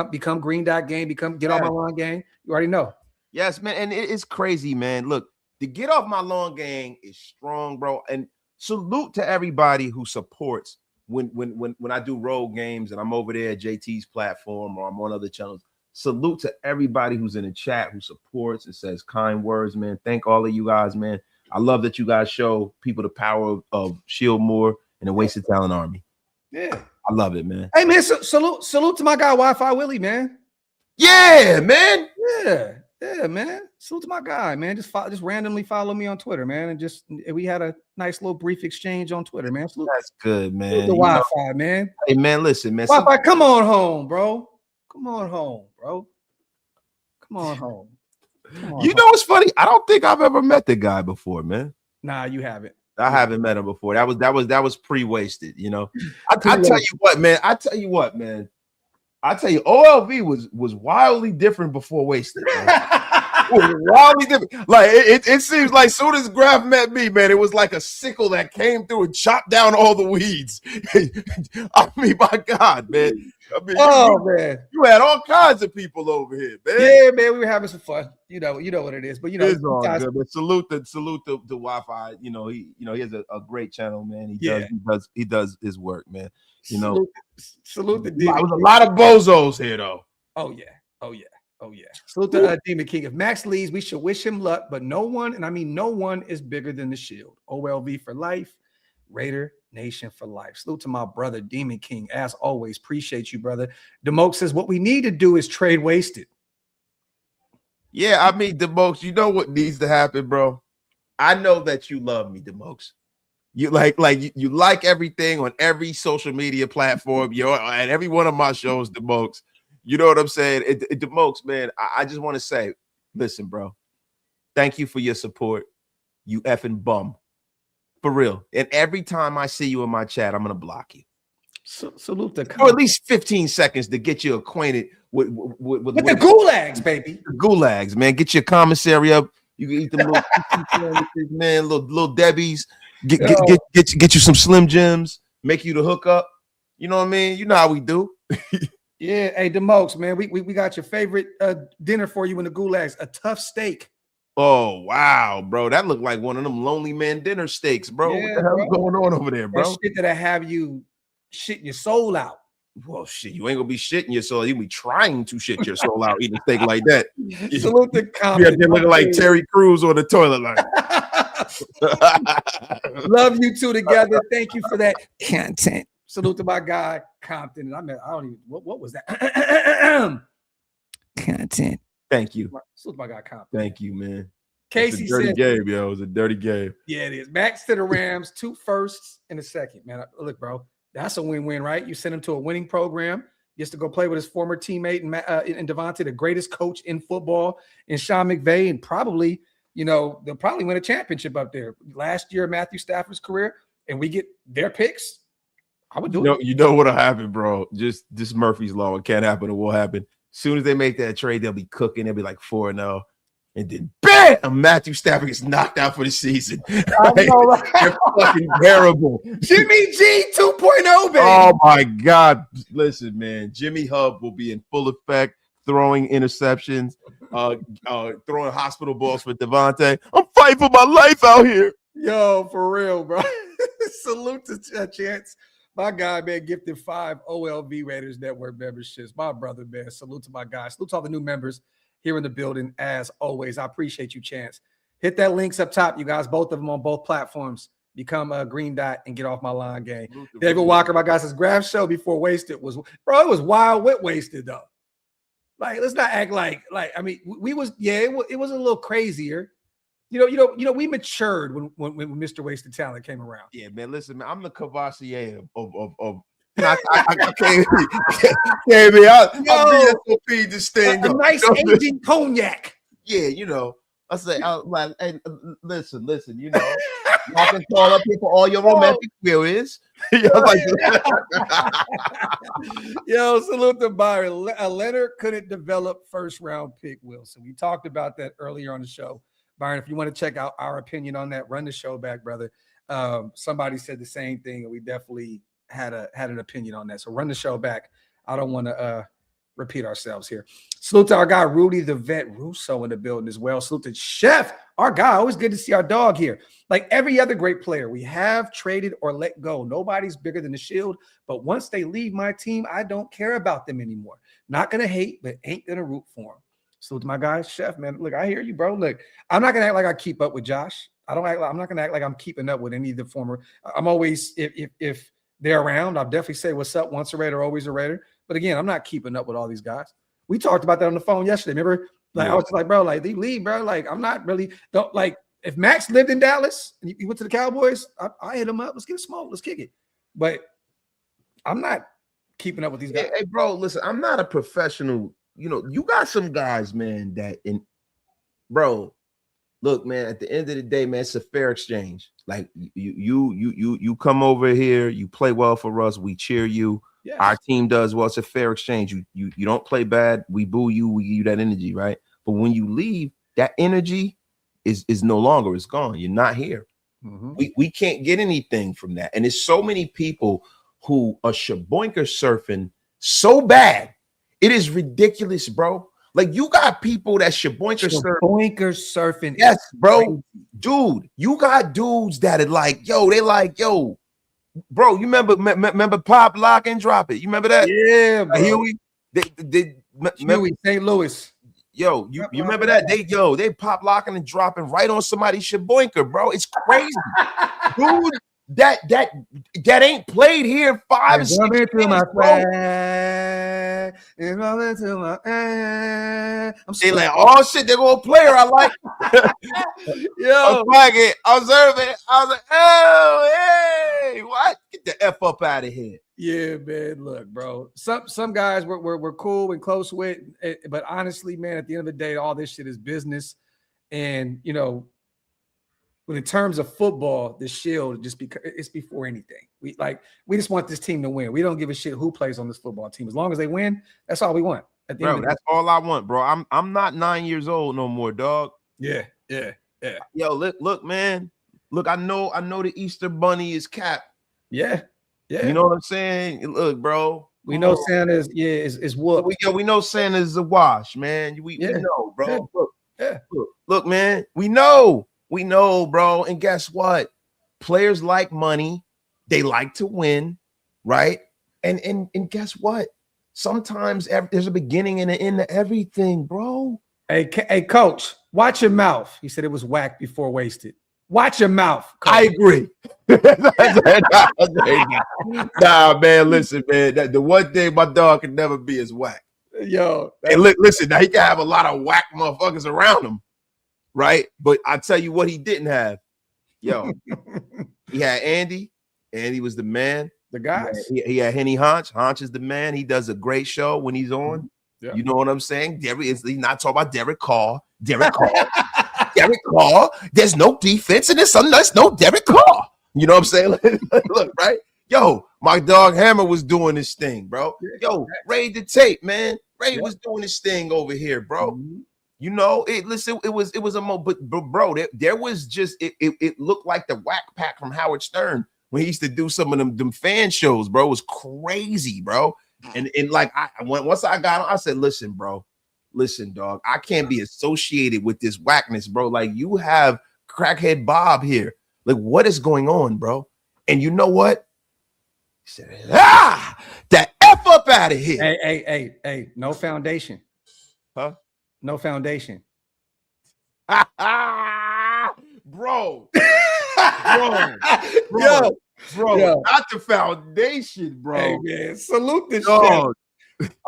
Speaker 1: become Green Dot Gang, get on my lawn gang. You already know.
Speaker 3: Yes, man. And it's crazy, man. Look, the Get Off My Lawn gang is strong, bro. And salute to everybody who supports when I do road games and I'm over there at JT's platform or I'm on other channels. Salute to everybody who's in the chat who supports and says kind words, man. Thank all of you guys, man. I love that you guys show people the power of Shieldmore and the Wasted Talent Army.
Speaker 1: Yeah.
Speaker 3: I love it, man.
Speaker 1: Hey, man, salute to my guy, Wi-Fi Willie, man.
Speaker 3: Yeah, man.
Speaker 1: Yeah, man. Salute to my guy, man. Just randomly follow me on Twitter, man. And we had a nice little brief exchange on Twitter, man. Salute.
Speaker 3: That's good, man.
Speaker 1: Salute to Wi-Fi, man.
Speaker 3: Hey, man, listen, man.
Speaker 1: Wi-Fi, come on home, bro. Come on home, bro. Come on home.
Speaker 3: You know what's funny? I don't think I've ever met the guy before, man.
Speaker 1: Nah, you haven't.
Speaker 3: I haven't met him before. That was pre-wasted, you know. I tell you what, man. OLV was wildly different before Wasted. Wildly different. Like it seems like soon as Graphk met me, man, it was like a sickle that came through and chopped down all the weeds. I mean, my God, man.
Speaker 1: Man,
Speaker 3: you had all kinds of people over here, man.
Speaker 1: Yeah, man, we were having some fun. You know what it is. But
Speaker 3: it's all good. But salute to Wi-Fi. You know, he has a great channel, man. He does his work, man. You know,
Speaker 1: salute the
Speaker 3: Demon. There was a lot of bozos here, though.
Speaker 1: Oh yeah. Salute to Demon King. If Max leaves, we should wish him luck, but no one, and I mean no one, is bigger than the Shield. OLV for life. Raider Nation for life. Salute to my brother, Demon King. As always, appreciate you, brother. Demoke says, what we need to do is trade Wasted.
Speaker 3: Yeah, I mean, Demokes, you know what needs to happen, bro? I know that you love me, Demokes. You you like everything on every social media platform. You're at every one of my shows, Demokes. You know what I'm saying? Demokes, man, I just want to say, listen, bro. Thank you for your support. You effing bum. For real. And every time I see you in my chat, I'm going to block you.
Speaker 1: Salute the
Speaker 3: for at least 15 seconds to get you acquainted with
Speaker 1: the gulags, baby.
Speaker 3: The gulags, man. Get your commissary up. You can eat them little man, little Debbie's. Get you some Slim Jims. Make you the hookup. You know what I mean? You know how we do.
Speaker 1: Yeah, hey, Demokes, man. We got your favorite dinner for you in the gulags. A tough steak.
Speaker 3: Oh, wow, bro. That looked like one of them lonely man dinner steaks, bro.
Speaker 1: Yeah,
Speaker 3: what the hell's going on over there, bro?
Speaker 1: That shit that'll have you shitting your soul out.
Speaker 3: Well, shit, you ain't gonna be shitting your soul. You'll be trying to shit your soul out eating a steak like that.
Speaker 1: Salute the comment.
Speaker 3: You're looking like Terry Crews on the toilet line.
Speaker 1: Love you two together. Thank you for that content. Salute to my guy Compton. I don't even what was that? Content.
Speaker 3: Thank you.
Speaker 1: Salute to my guy Compton.
Speaker 3: Thank you, man.
Speaker 1: Casey
Speaker 3: it's a dirty
Speaker 1: said,
Speaker 3: game, yo. It was a dirty game.
Speaker 1: Yeah, it is. Max to the Rams, 2 firsts and a second. Man, look, bro, that's a win-win, right? You send him to a winning program. He gets to go play with his former teammate and Devontae, the greatest coach in football, and Sean McVay, and probably, they'll probably win a championship up there. Last year, Matthew Stafford's career, and we get their picks. I would do it.
Speaker 3: You know what'll happen, bro? Just this Murphy's Law. It can't happen. It will happen. As soon as they make that trade, they'll be cooking. They'll be like 4-0. And then bam, Matthew Stafford gets knocked out for the season.
Speaker 1: I know, right?
Speaker 3: They're fucking terrible.
Speaker 1: Jimmy G 2.0, baby.
Speaker 3: Oh my God. Listen, man. Jimmy Hub will be in full effect, throwing interceptions, throwing hospital balls for Devontae. I'm fighting for my life out here.
Speaker 1: Yo, for real, bro. Salute to Chance. My guy, man, gifted 5 OLV Raiders Network memberships. My brother, man. Salute to my guy. Salute to all the new members here in the building. As always, I appreciate you, Chance. Hit that links up top, you guys. Both of them on both platforms. Become a green dot and get off my line game. David Walker, my guy, says Graphk show before Wasted was, bro, it was wild with Wasted, though. Like, let's not act like I mean, we was, yeah, it was a little crazier. We matured when Mr. Wasted Talent came around.
Speaker 3: Yeah, man. Listen, man, I'm the Cavassier of I can't be out. I'm BSOP this thing.
Speaker 1: A nice aging cognac.
Speaker 3: Yeah, I say, hey, listen, I can call up here for all your romantic queries.
Speaker 1: Yo, salute to Byron. Leonard couldn't develop first-round pick, Wilson. We talked about that earlier on the show. Byron, if you want to check out our opinion on that, run the show back, brother. Somebody said the same thing, and we definitely had an opinion on that. So run the show back. I don't want to repeat ourselves here. Salute to our guy, Rudy the Vet Russo in the building as well. Salute to Chef, our guy. Always good to see our dog here. Like every other great player, we have traded or let go. Nobody's bigger than the Shield, but once they leave my team, I don't care about them anymore. Not going to hate, but ain't going to root for them. Salute to my guy, Chef, man. Look, I hear you, bro. Look, I'm not going to act like I keep up with Josh. I'm not going to act like I'm keeping up with any of the former. I'm always, if they're around, I'll definitely say what's up. Once a Raider, always a Raider. But again, I'm not keeping up with all these guys. We talked about that on the phone yesterday. Remember? Like, I was just like, bro, like they leave, bro. Like, I'm not really don't like if Max lived in Dallas and he went to the Cowboys, I hit him up. Let's get a smoke. Let's kick it. But I'm not keeping up with these guys.
Speaker 3: Hey, bro, listen, I'm not a professional. You got some guys, man, bro. Look, man, at the end of the day, man, it's a fair exchange. Like you come over here, you play well for us, we cheer you. Yes. Our team does well. It's a fair exchange. You don't play bad, we boo you, we give you that energy, right? But when you leave, that energy is no longer, it's gone. You're not here. Mm-hmm. We can't get anything from that. And there's so many people who are shaboinker surfing so bad. It is ridiculous, bro. Like you got people that shaboinker
Speaker 1: surfing.
Speaker 3: Yes, bro. Dude, you got dudes that are like, yo, bro, you remember Pop, Lock, and Drop It? You remember that?
Speaker 1: Yeah, bro.
Speaker 3: Huey,
Speaker 1: Huey, St. Louis.
Speaker 3: Yo, you remember that? They pop locking and dropping right on somebody's shaboinker, bro. It's crazy. that ain't played here in 5 or 6 years, bro. They like, oh shit, they're gonna play her. I like.
Speaker 1: Yo,
Speaker 3: I'm observing it. I was like, oh, hey, what? Get the F up out of here.
Speaker 1: yeah, man. Look, bro. Some guys we're cool and close with, but honestly, man, at the end of the day, all this shit is business. And you know, when in terms of football, the Shield it's before anything. We just want this team to win. We don't give a shit who plays on this football team. As long as they win, that's all we want. At the end of the
Speaker 3: That's all I want, bro. I'm not 9 years old no more, dog.
Speaker 1: Yeah.
Speaker 3: Yo, look, man. Look, I know the Easter Bunny is Cap.
Speaker 1: Yeah.
Speaker 3: You know what I'm saying? Look, bro.
Speaker 1: We know Santa is whoop.
Speaker 3: We know Santa's a wash, man. We know, bro.
Speaker 1: Yeah.
Speaker 3: Look, man. We know, bro. And guess what? Players like money. They like to win, right? And guess what? Sometimes there's a beginning and an end to everything, bro.
Speaker 1: Hey, coach, watch your mouth. He said it was whack before wasted. Watch your mouth, coach.
Speaker 3: I agree. Nah, man, listen, man. The one thing my dog can never be is whack.
Speaker 1: Yo.
Speaker 3: Hey, listen, now he can have a lot of whack motherfuckers around him, right? But I tell you what he didn't have. Yo, he had Andy. Andy was the man.
Speaker 1: The guys.
Speaker 3: He had Henny Honch. Honch is the man. He does a great show when he's on.
Speaker 1: Yeah.
Speaker 3: You know what I'm saying? He's not talking about Derek Carr. Derek Carr. There's no defense in this. There's no Derek Carr. You know what I'm saying? Look, right? Yo, my dog Hammer was doing this thing, bro. Yo, Ray the tape, man. Ray was doing this thing over here, bro.
Speaker 1: Mm-hmm.
Speaker 3: You know, it was a but bro, there was just it looked like the Whack Pack from Howard Stern when he used to do some of them fan shows, bro. It was crazy, bro. And like once I got on, I said, listen, bro, listen, dog, I can't be associated with this whackness, bro. Like, you have crackhead Bob here. Like, what is going on, bro? And you know what? He said, the F up out of here.
Speaker 1: Hey, no foundation.
Speaker 3: Huh?
Speaker 1: No foundation.
Speaker 3: Bro.
Speaker 1: Yo,
Speaker 3: not the foundation, bro.
Speaker 1: Hey, man, salute this shit.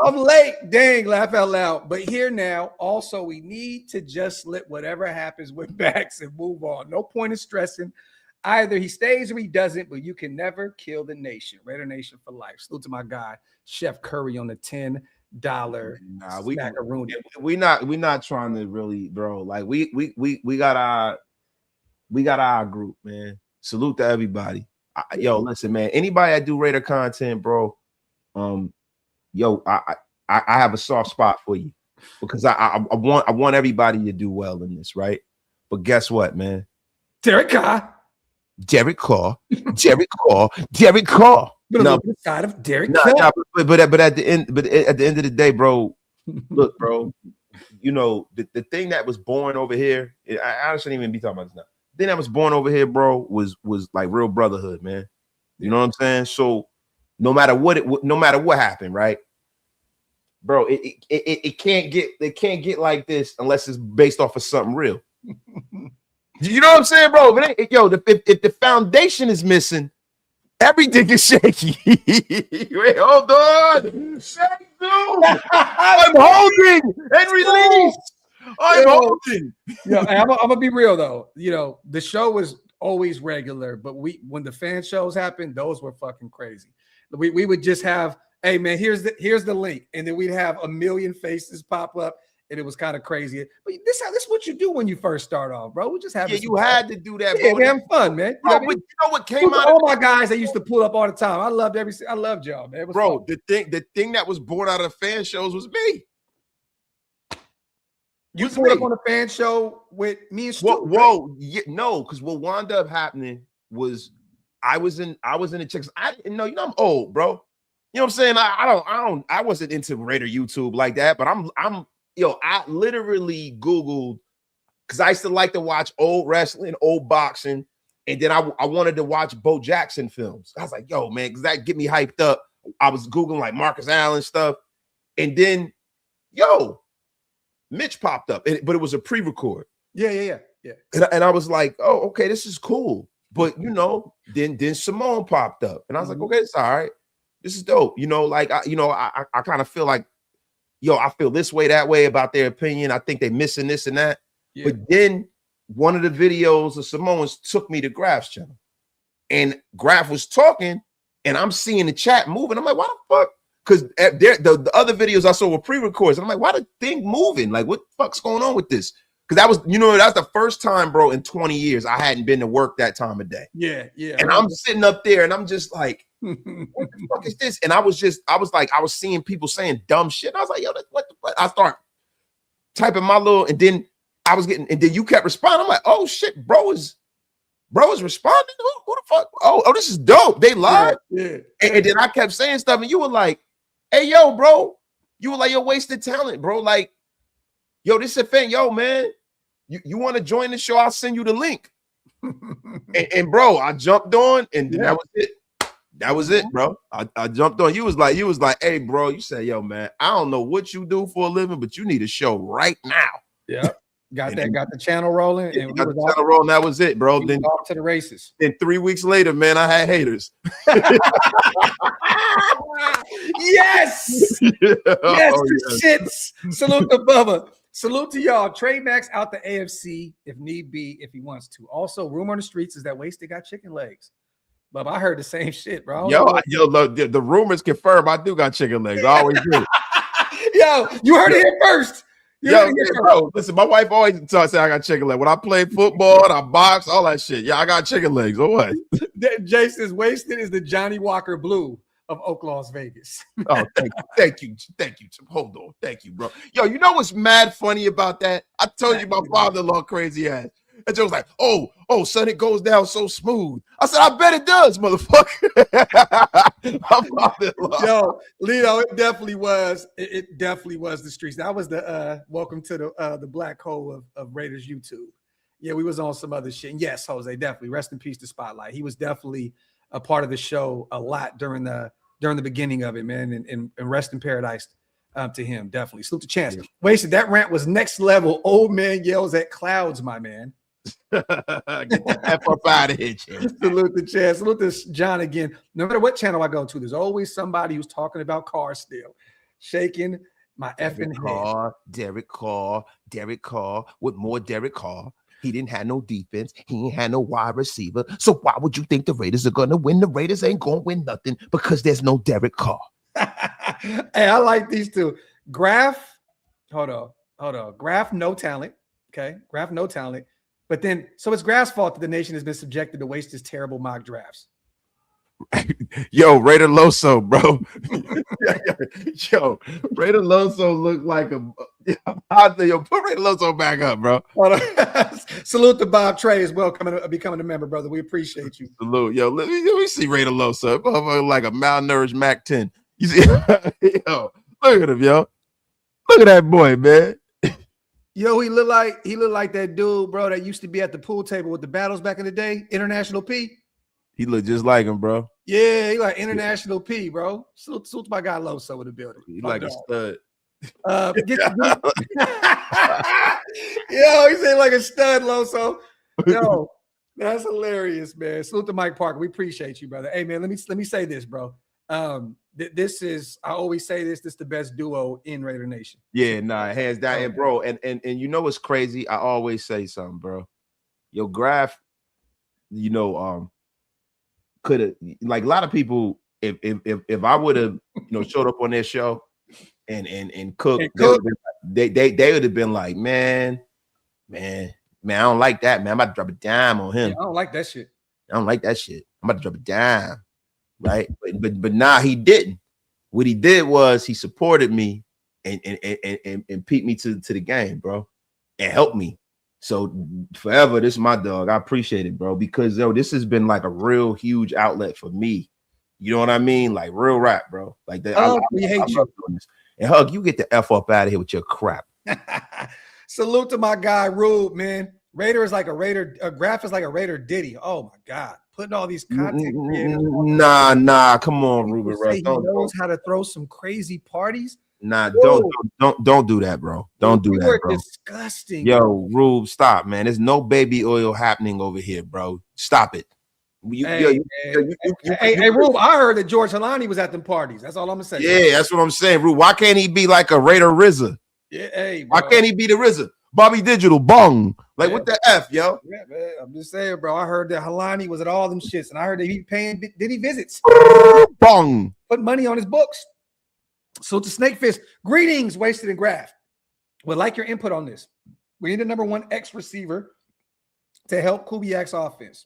Speaker 1: I'm late. Dang, laugh out loud. But here now, also, we need to just let whatever happens with backs and move on. No point in stressing. Either he stays or he doesn't, but you can never kill the nation. Raider Nation for life. Salute to my guy, Chef Curry, on the $10 macaroni.
Speaker 3: We not trying to really, bro. Like, we got our group, man. Salute to everybody. Yo, listen, man. Anybody that do Raider content, bro, yo, I have a soft spot for you because I want everybody to do well in this, right? But guess what, man?
Speaker 1: Derek Carr.
Speaker 3: No,
Speaker 1: Side of Derek.
Speaker 3: But at the end of the day, bro, look, bro, you know the thing that was born over here. I shouldn't even be talking about this now. The thing that was born over here, bro, was like real brotherhood, man. You know what I'm saying? So no matter what happened, right, bro, it can't get like this unless it's based off of something real. You know what I'm saying, bro? But if the foundation is missing, everything is shaky. Wait, hold on. I'm holding and release. I'm holding.
Speaker 1: I'm gonna be real though. You know, the show was always regular, but when the fan shows happened, those were fucking crazy. We would just have, hey man, here's the link, and then we'd have a million faces pop up. And it was kind of crazy. But this is what you do when you first start off, bro. We just have
Speaker 3: you had to do that,
Speaker 1: bro.
Speaker 3: Yeah,
Speaker 1: having fun, man.
Speaker 3: Bro, but you know what came out of
Speaker 1: all my guys that used to pull up all the time. I loved y'all, man.
Speaker 3: Bro, fun. The thing that was born out of the fan shows was me.
Speaker 1: You pulled up on a fan show with me and Stu.
Speaker 3: Whoa, yeah, no, because what wound up happening was I was in the chicks. I didn't know, I'm old, bro. You know what I'm saying? I wasn't into Raider YouTube like that, but I literally Googled because I used to like to watch old wrestling, old boxing, and then I wanted to watch Bo Jackson films. I was like, yo, man, because that get me hyped up. I was Googling like Marcus Allen stuff, and then, Mitch popped up, but it was a pre-record.
Speaker 1: Yeah.
Speaker 3: And I was like, oh, okay, this is cool. But you know, then Samoan popped up, and I was like, okay, it's all right. This is dope. You know, like I kind of feel like, yo, I feel this way, that way about their opinion. I think they're missing this and that. Yeah. But then one of the videos of Samoans took me to Graph's channel, and Graphk was talking, and I'm seeing the chat moving. I'm like, why the fuck? Because the other videos I saw were pre-recorded. I'm like, why the thing moving? Like, what the fuck's going on with this? Because that was, that's the first time, bro, in 20 years I hadn't been to work that time of day.
Speaker 1: Yeah.
Speaker 3: And I'm sitting up there, and I'm just like, what the fuck is this? And I was seeing people saying dumb shit. I was like, yo, what the fuck? I start typing my little, and then I was getting, and then you kept responding. I'm like, oh shit, bro is responding. Who the fuck? Oh, this is dope. They lied.
Speaker 1: Yeah.
Speaker 3: And then I kept saying stuff, and you were like, hey, yo, bro. You were like, you're wasted talent, bro. Like, yo, this is a thing. Yo, man, you want to join the show? I'll send you the link. and bro, I jumped on, and that was it. That was it, bro. I jumped on. You was like, hey, bro. You say, yo, man, I don't know what you do for a living, but you need a show right now.
Speaker 1: Yeah. Got the channel rolling. And
Speaker 3: got the channel rolling. That was it, bro. Then
Speaker 1: off to the races.
Speaker 3: Then 3 weeks later, man, I had haters.
Speaker 1: Yes. Shits. Salute to Bubba. Salute to y'all. Trade Max out the AFC if need be, if he wants to. Also, rumor on the streets is that Wasted got chicken legs. Bubba, I heard the same shit, bro.
Speaker 3: Look, the rumors confirm I do got chicken legs. I always do.
Speaker 1: Yo, you heard it here first.
Speaker 3: Bro, listen, my wife always say I got chicken legs. When I play football and I box, all that shit. Yeah, I got chicken legs. Or what?
Speaker 1: Jason's Wasted is the Johnny Walker Blue of OakLosVegas.
Speaker 3: Oh, thank you. Hold on. Thank you, bro. Yo, you know what's mad funny about that? I told you my father-in-law crazy ass. And Joe was like, oh, son, it goes down so smooth. I said, I bet it does, motherfucker. My father-in-law.
Speaker 1: Yo, Leo, it definitely was. It definitely was the streets. That was the welcome to the black hole of Raiders YouTube. Yeah, we was on some other shit. And yes, Jose, definitely. Rest in peace to Spotlight. He was definitely a part of the show a lot during the beginning of it, man. And rest in paradise to him. Definitely. Salute to Chance. Yeah. Wasted. That rant was next level. Old man yells at clouds, my man.
Speaker 3: Get the F up out of here, Chance.
Speaker 1: Salute to Chance. Salute to John again. No matter what channel I go to, there's always somebody who's talking about cars still. Shaking my effing head.
Speaker 3: Derek Carr with more Derek Carr. He didn't have no defense. He ain't had no wide receiver. So why would you think the Raiders are going to win? The Raiders ain't going to win nothing because there's no Derek Carr.
Speaker 1: Hey, I like these two. Graphk, hold on. Graphk, no talent. Okay, Graphk, no talent. But then, so it's Graph's fault that the nation has been subjected to waste his terrible mock drafts.
Speaker 3: Yo, Raider Loso, bro. Yo, Raider Loso looked like a. Yo, put Raider Loso back up, bro.
Speaker 1: Salute to Bob Trey as well, becoming a member, brother. We appreciate you.
Speaker 3: Salute, yo. Let me see Raider Loso, like a malnourished Mac 10. You see, yo, look at him, yo. Look at that boy, man.
Speaker 1: Yo, he looked like that dude, bro, that used to be at the pool table with the battles back in the day. International P.
Speaker 3: He looked just like him, bro.
Speaker 1: Yeah, he like International P, bro. Salute to my guy Loso in the building.
Speaker 3: He like a stud.
Speaker 1: Yo, he said like a stud, Loso. Yo, that's hilarious, man. Salute to Mike Parker. We appreciate you, brother. Hey, man, let me say this, bro. This is, I always say this is the best duo in Raider Nation.
Speaker 3: Yeah, nah, hands down. And bro, and you know what's crazy? I always say something, bro. Yo, Graphk, could have, like, a lot of people, if I would have, showed up on their show and cooked, they would have been like, man, I don't like that, man. I'm about to drop a dime on him.
Speaker 1: Yeah, I don't like that shit.
Speaker 3: I'm about to drop a dime. Right, but nah, he didn't. What he did was he supported me and peeped me to the game, bro, and helped me. So forever, this is my dog. I appreciate it, bro, because this has been like a real huge outlet for me. You know what I mean? Like real rap, bro. Like that. I hate you. And Hug, you get the F up out of here with your crap.
Speaker 1: Salute to my guy Rube, man. Raider is like a Raider. Graphk is like a Raider Diddy. Oh my God. Putting all these content creators.
Speaker 3: Nah, come on, Ruben.
Speaker 1: He knows how to throw some crazy parties.
Speaker 3: Nah, don't do that, bro. Don't do that, bro.
Speaker 1: Disgusting.
Speaker 3: Yo, Rube, stop, man. There's no baby oil happening over here, bro. Stop it.
Speaker 1: Hey, Rube, I heard that George Halani was at them parties. That's all I'm gonna say.
Speaker 3: Yeah, that's what I'm saying, Rube. Why can't he be like a Raider RZA?
Speaker 1: Yeah, hey, bro.
Speaker 3: Why can't he be the RZA? Bobby Digital, bong. Like, what the F, yo?
Speaker 1: Yeah, man. I'm just saying, bro. I heard that Halani was at all them shits, and I heard that he paying Diddy visits.
Speaker 3: Bong.
Speaker 1: Put money on his books. So to Snakefish, greetings, Wasted and Graphk. Would like your input on this. We need a number one X receiver to help Kubiak's offense.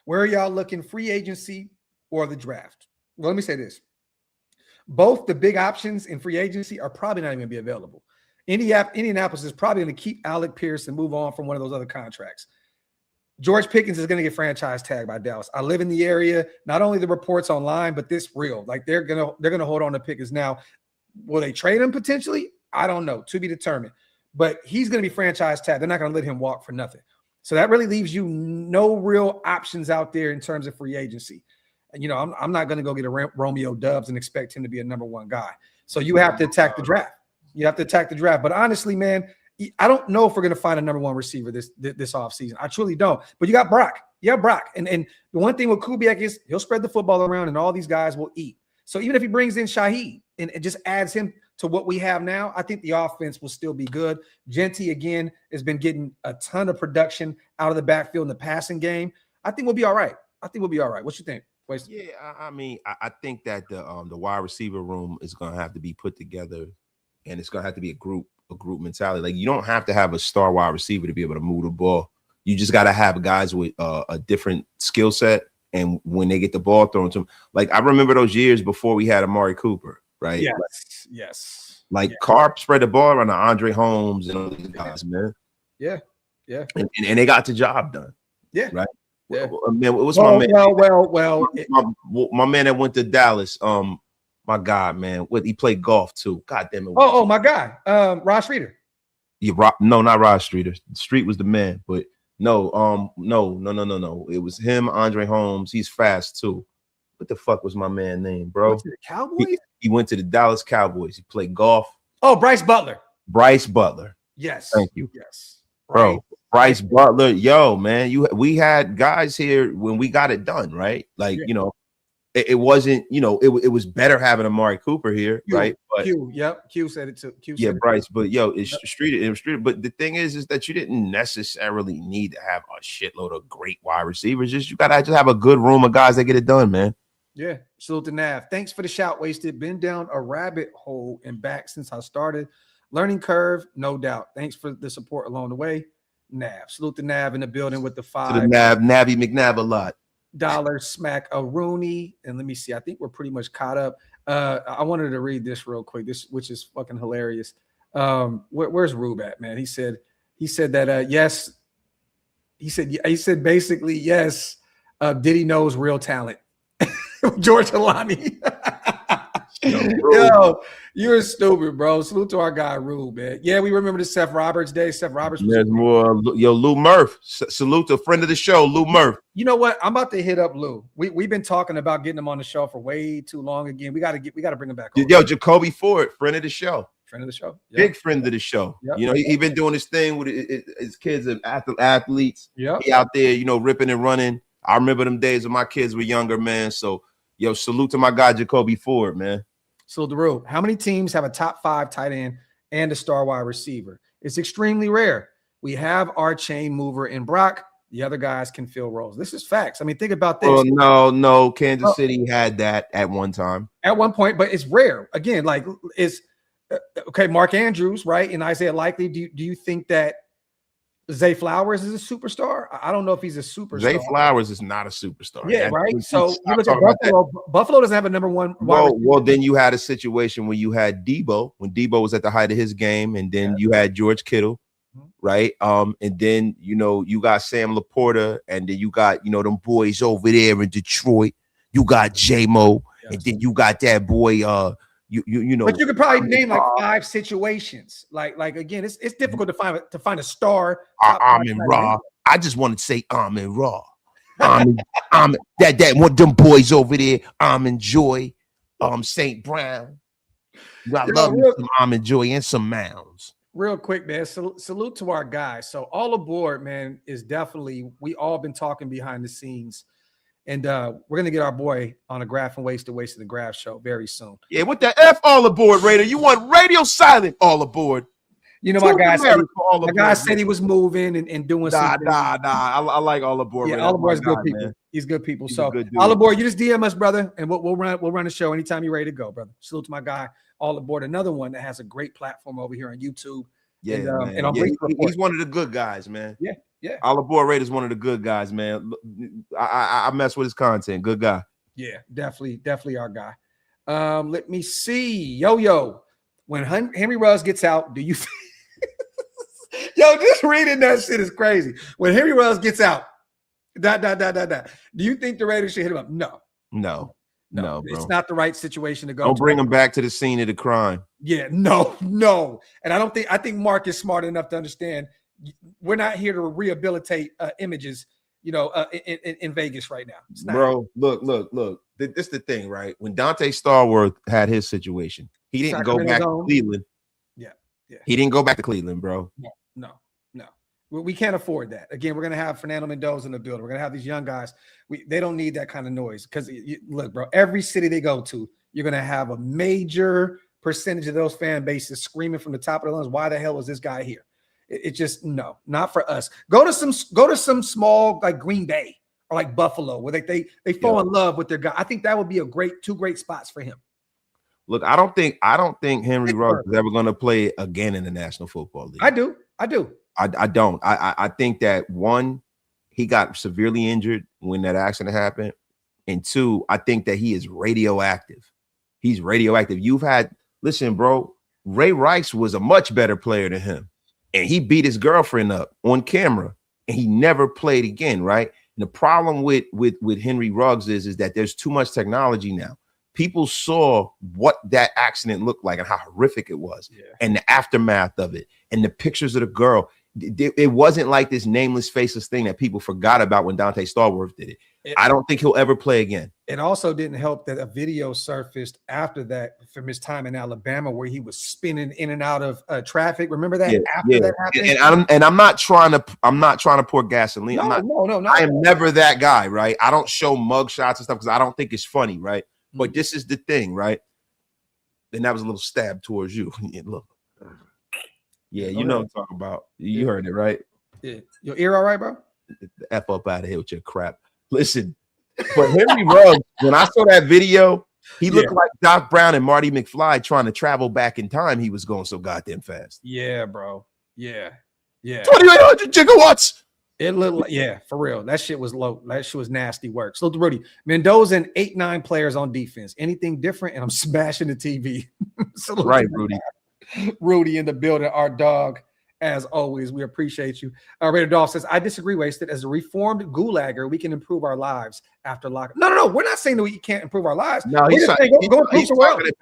Speaker 1: Where are y'all looking, free agency or the draft? Well, let me say this. Both the big options in free agency are probably not even going to be available. Indianapolis is probably going to keep Alec Pierce and move on from one of those other contracts. George Pickens is going to get franchise tagged by Dallas. I live in the area. Not only the reports online, but this real. Like they're gonna hold on to Pickens now. Will they trade him potentially? I don't know. To be determined. But he's going to be franchise tagged. They're not going to let him walk for nothing. So that really leaves you no real options out there in terms of free agency. And, I'm not going to go get a Romeo Doubs and expect him to be a number one guy. So you have to attack the draft. But honestly, man, I don't know if we're going to find a number one receiver this offseason. I truly don't. But you got Brock. Yeah, Brock. And the one thing with Kubiak is he'll spread the football around and all these guys will eat. So even if he brings in Shaheed and it just adds him to what we have now, I think the offense will still be good. Genty, again, has been getting a ton of production out of the backfield in the passing game. I think we'll be all right. What you think?
Speaker 3: Yeah, I think that the wide receiver room is going to have to be put together, and it's going to have to be a group mentality. Like, you don't have to have a star wide receiver to be able to move the ball. You just got to have guys with a different skill set, and when they get the ball thrown to them, like I remember those years before we had Amari Cooper, right?
Speaker 1: Yes.
Speaker 3: Like Carp spread the ball around to Andre Holmes and all these guys, man.
Speaker 1: Yeah.
Speaker 3: And they got the job done.
Speaker 1: Yeah.
Speaker 3: Right.
Speaker 1: Yeah.
Speaker 3: Man, what's my man?
Speaker 1: My
Speaker 3: man that went to Dallas. My God, man. He played golf too. God damn it.
Speaker 1: Oh, my guy. Ross Streeter.
Speaker 3: Yeah, no, not Ross Streeter. Street was the man, but no. It was him, Andre Holmes. He's fast too. What the fuck was my man name, bro?
Speaker 1: The Cowboys?
Speaker 3: He went to the Dallas Cowboys. He played golf.
Speaker 1: Oh, Bryce Butler.
Speaker 3: Yes. Thank you.
Speaker 1: Yes.
Speaker 3: Bro. Bryce Butler, yo, man, we had guys here when we got it done, right? Like, it wasn't, it was better having Amari Cooper here, right? But
Speaker 1: Q said it too.
Speaker 3: Bryce, but it's Streeter. But the thing is that you didn't necessarily need to have a shitload of great wide receivers. You gotta just have a good room of guys that get it done, man.
Speaker 1: Yeah, salute to Nav. Thanks for the shout, Wasted. Been down a rabbit hole and back since I started. Learning curve, no doubt. Thanks for the support along the way. Nav. Salute to Nav in the building with the $5.
Speaker 3: To the Navy McNav a lot.
Speaker 1: Smack a Rooney. And let me see. I think we're pretty much caught up. I wanted to read this real quick, which is fucking hilarious. Where's Rube at, man? He said that yes. He said basically yes. Diddy knows real talent. George Halani. Yo, you're stupid, bro. Salute to our guy Rube, man. Yeah, we remember the Seth Roberts day. Seth Roberts was
Speaker 3: more. Yo, Lou Murph. Salute to a friend of the show, Lou Murph.
Speaker 1: You know what? I'm about to hit up Lou. We've been talking about getting him on the show for way too long. Again, we got to bring him back on.
Speaker 3: Yo, Jacoby Ford, friend of the show.
Speaker 1: Yep.
Speaker 3: Big friend of the show. Yep. He been doing his thing with his kids and athletes.
Speaker 1: Yeah,
Speaker 3: he out there, ripping and running. I remember them days when my kids were younger, man. So, yo, salute to my guy Jacoby Ford, man.
Speaker 1: So the rule, how many teams have a top 5 tight end and a star wide receiver? It's extremely rare. We have our chain mover in Brock. The other guys can fill roles. This is facts. I mean, think about this.
Speaker 3: Oh, no. Kansas City had that at one time.
Speaker 1: At one point, but it's rare. Again, like it's okay, Mark Andrews, right? And Isaiah Likely. Do you think that Zay Flowers is a superstar? I don't know if he's a superstar.
Speaker 3: Zay Flowers is not a superstar.
Speaker 1: Yeah, right. So you look at Buffalo. Buffalo doesn't have a number one.
Speaker 3: Well, then you had a situation where you had Debo when Debo was at the height of his game, and then you had George Kittle, right? And then you got Sam Laporta, and then you got them boys over there in Detroit. You got J-Mo, and then you got that boy. You know,
Speaker 1: but you could probably name like 5 situations. Like again, it's difficult to find a star.
Speaker 3: Amin Ra. I just want to say Amin Ra. Amin that one of them boys over there. Amin Joy, St. Brown. I love some Amin Joy and some Mounds.
Speaker 1: Real quick, man. Salute to our guys. So all aboard, man, is definitely, we all been talking behind the scenes. And we're gonna get our boy on a Graphk and Wasted the Graphk show very soon.
Speaker 3: Yeah, what the F all aboard, Raider? You want radio silent all aboard.
Speaker 1: You know, my guy said he was moving and doing something.
Speaker 3: Nah. I like all aboard.
Speaker 1: Yeah,
Speaker 3: Raider.
Speaker 1: all aboard's good people. Man. He's good people. So all aboard, you just DM us, brother, and we'll run the show anytime you're ready to go, brother. Salute to my guy, all aboard. Another one that has a great platform over here on YouTube.
Speaker 3: Yeah, and on he's one of the good guys, man.
Speaker 1: Yeah.
Speaker 3: All aboard Raiders, one of the good guys, man. I mess with his content. Good guy.
Speaker 1: Yeah, definitely our guy. Let me see. Yo. When Henry Ruggs gets out, do you Yo, just reading that shit is crazy. When Henry Ruggs gets out, do you think the Raiders should hit him up? No, bro. It's not the right situation to go.
Speaker 3: Don't bring him back to the scene of the crime.
Speaker 1: Yeah, no. And I think Mark is smart enough to understand we're not here to rehabilitate images, in Vegas right now.
Speaker 3: Bro, look. This is the thing, right? When Dante Starworth had his situation, he didn't go back to Cleveland. Yeah. He didn't go back to Cleveland, bro.
Speaker 1: No. We can't afford that. Again, we're going to have Fernando Mendoza in the building. We're going to have these young guys. They don't need that kind of noise because, look, bro, every city they go to, you're going to have a major percentage of those fan bases screaming from the top of the lungs, why the hell is this guy here? It just, no, not for us. Go to some small, like Green Bay or like Buffalo, where they fall in love with their guy. I think that would be two great spots for him.
Speaker 3: Look, I don't think Henry Ruggs is ever going to play again in the National Football League.
Speaker 1: I do.
Speaker 3: I don't. I think that one, he got severely injured when that accident happened, and two, I think that he is radioactive. He's radioactive. Listen, bro, Ray Rice was a much better player than him, and he beat his girlfriend up on camera, and he never played again, right? And the problem with Henry Ruggs is that there's too much technology now. People saw what that accident looked like and how horrific it was, and the aftermath of it, and the pictures of the girl. It wasn't like this nameless, faceless thing that people forgot about when Dante Starworth did it. I don't think he'll ever play again. It
Speaker 1: also didn't help that a video surfaced after that from his time in Alabama where he was spinning in and out of traffic. Remember that? That happened?
Speaker 3: And I'm not trying to pour gasoline.
Speaker 1: No.
Speaker 3: I am never that guy, right? I don't show mug shots and stuff because I don't think it's funny, right? But this is the thing, right? And that was a little stab towards you. Look. Yeah, you know what I'm talking about. You heard it, right?
Speaker 1: Yeah. Your ear all right, bro?
Speaker 3: The F up out of here with your crap. Listen, for Henry Ruggs, when I saw that video, he looked like Doc Brown and Marty McFly trying to travel back in time. He was going so goddamn fast.
Speaker 1: Yeah, bro. Yeah.
Speaker 3: 2,800 gigawatts.
Speaker 1: It looked like, for real. That shit was low. That shit was nasty work. So, Rudy, Mendoza and 8-9 players on defense. Anything different? And I'm smashing the TV.
Speaker 3: Right, Rudy.
Speaker 1: Rudy in the building, our dog, as always. We appreciate you. Raider Dolph says, I disagree, Wasted. As a reformed gulagger, we can improve our lives after lock. No. We're not saying that we can't improve our lives.
Speaker 3: No, he's talking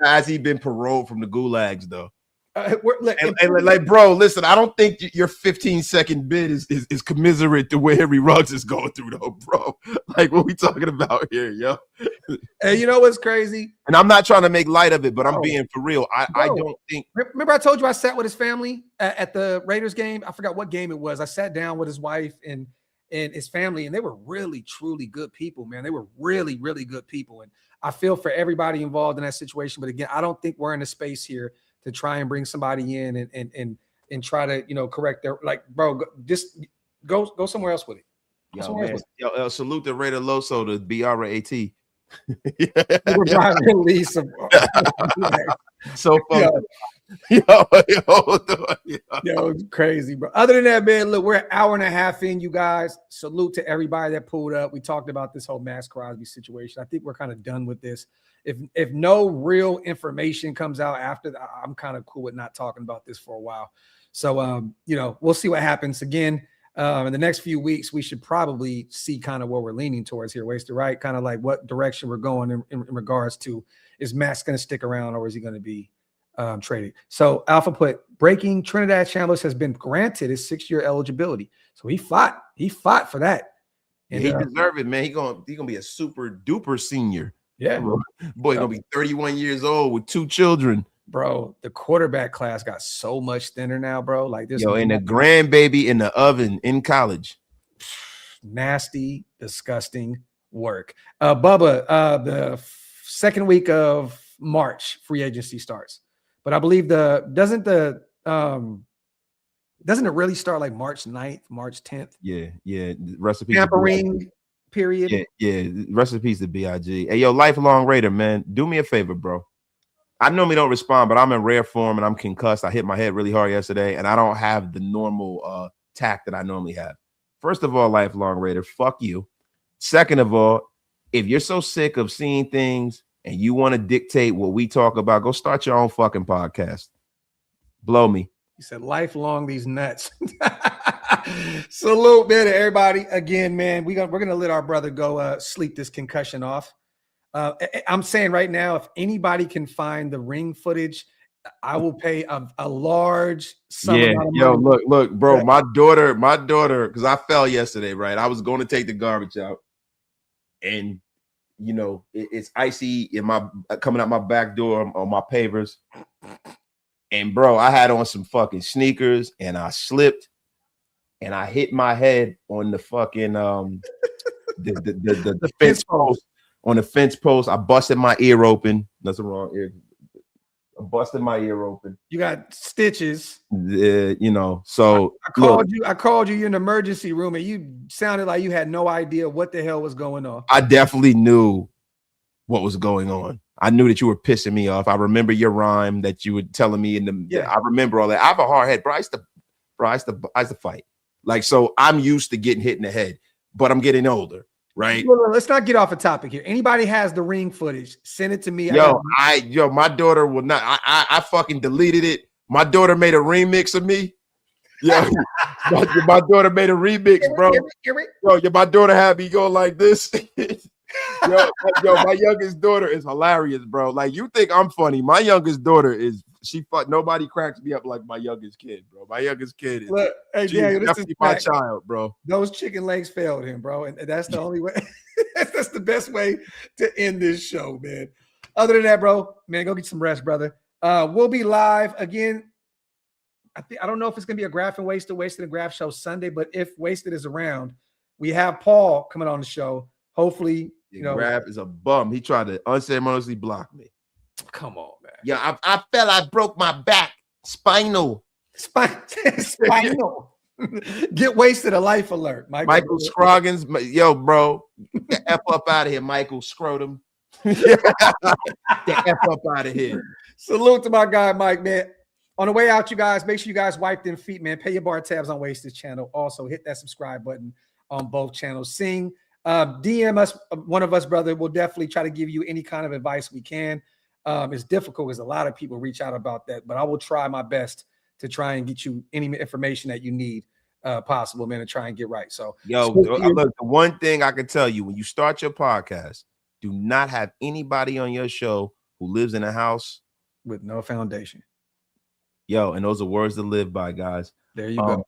Speaker 3: as he's been paroled from the gulags, though. Bro, listen, I don't think your 15-second bid is commiserate to where Henry Ruggs is going through, though, bro. Like, what we talking about here, yo?
Speaker 1: And you know what's crazy?
Speaker 3: And I'm not trying to make light of it, but I'm being for real. I don't think.
Speaker 1: Remember, I told you I sat with his family at the Raiders game. I forgot what game it was. I sat down with his wife and his family, and they were really, truly good people, man. They were really, really good people, and I feel for everybody involved in that situation. But again, I don't think we're in a space here to try and bring somebody in and try to, correct their, like, bro, just go somewhere else with it.
Speaker 3: Yo, salute the Raider Loso to BRAT.
Speaker 1: We're driving Lisa.
Speaker 3: So fun.
Speaker 1: Yo, crazy, bro. Other than that, man, look, we're an hour and a half in, you guys. Salute to everybody that pulled up. We talked about this whole Max Crosby situation. I think we're kind of done with this. If no real information comes out after that, I'm kind of cool with not talking about this for a while. So, we'll see what happens. Again, in the next few weeks, we should probably see kind of where we're leaning towards here, Wasted, right? Kind of like what direction we're going in regards to, is Max going to stick around or is he going to be traded? So Alpha put, breaking, Trinidad Chambliss has been granted his 6-year eligibility. So he fought for that.
Speaker 3: And he deserved it, man. He's gonna be a super duper senior.
Speaker 1: Yeah,
Speaker 3: boy, gonna be 31 years old with 2 children.
Speaker 1: bro, the quarterback class got so much thinner now, bro. Like this,
Speaker 3: and the grandbaby in the oven in college.
Speaker 1: Nasty, disgusting work. Bubba, the second week of March, free agency starts. But I believe doesn't it really start like March 9th, March 10th?
Speaker 3: Yeah. Recipes
Speaker 1: tampering period.
Speaker 3: Yeah. Recipes to BIG. Hey, yo, lifelong Raider, man. Do me a favor, bro. I normally don't respond, but I'm in rare form and I'm concussed. I hit my head really hard yesterday, and I don't have the normal tact that I normally have. First of all, lifelong Raider, fuck you. Second of all, if you're so sick of seeing things and you want to dictate what we talk about, go start your own fucking podcast. Blow me.
Speaker 1: He said, lifelong these nuts. Salute, man, to everybody. Again, man, we're gonna let our brother go sleep this concussion off. I'm saying right now, if anybody can find the ring footage, I will pay a large sum.
Speaker 3: Yeah, yo, look, bro, my daughter, because I fell yesterday, right? I was going to take the garbage out, and it's icy in coming out my back door on my pavers, and bro, I had on some fucking sneakers, and I slipped, and I hit my head on the fucking the fence post. On the fence post, I busted my ear open. Nothing wrong. I busted my ear open.
Speaker 1: You got stitches.
Speaker 3: So
Speaker 1: I called you. You're in the emergency room, and you sounded like you had no idea what the hell was going on.
Speaker 3: I definitely knew what was going on. I knew that you were pissing me off. I remember your rhyme that you were telling me I remember all that. I have a hard head, bro. I used to fight. Like, so I'm used to getting hit in the head, but I'm getting older. Right.
Speaker 1: Let's not get off a topic here. Anybody has the ring footage, send it to me.
Speaker 3: My daughter will not. I fucking deleted it. My daughter made a remix of me. Yeah, my daughter made a remix, bro. My daughter had me go like this. My youngest daughter is hilarious, bro. Like, you think I'm funny? My youngest daughter nobody cracks me up like my youngest kid, bro. My youngest kid is definitely my child, bro.
Speaker 1: Those chicken legs failed him, bro, and that's the only way. That's the best way to end this show, man. Other than that, bro, man, go get some rest, brother. We'll be live again. I don't know if it's gonna be a Graphk and Wasted and Graphk show Sunday, but if Wasted is around, we have Paul coming on the show. Hopefully,
Speaker 3: Graphk is a bum. He tried to unceremoniously block me.
Speaker 1: Come on, man.
Speaker 3: Yeah, I broke my back. Spinal.
Speaker 1: Get wasted a life alert.
Speaker 3: Michael Scroggins. Yo, bro. Get the F up out of here, Michael Scrotum. Get the F up out of here.
Speaker 1: Salute to my guy, Mike, man. On the way out, you guys, make sure you guys wipe them feet, man. Pay your bar tabs on Wasted channel. Also, hit that subscribe button on both channels. DM us, one of us, brother. We'll definitely try to give you any kind of advice we can. It's difficult because a lot of people reach out about that, but I will try my best to try and get you any information that you need possible, man, and try and get right. So,
Speaker 3: look, the one thing I can tell you, when you start your podcast, do not have anybody on your show who lives in a house
Speaker 1: with no foundation.
Speaker 3: And those are words to live by, guys.
Speaker 1: There you go.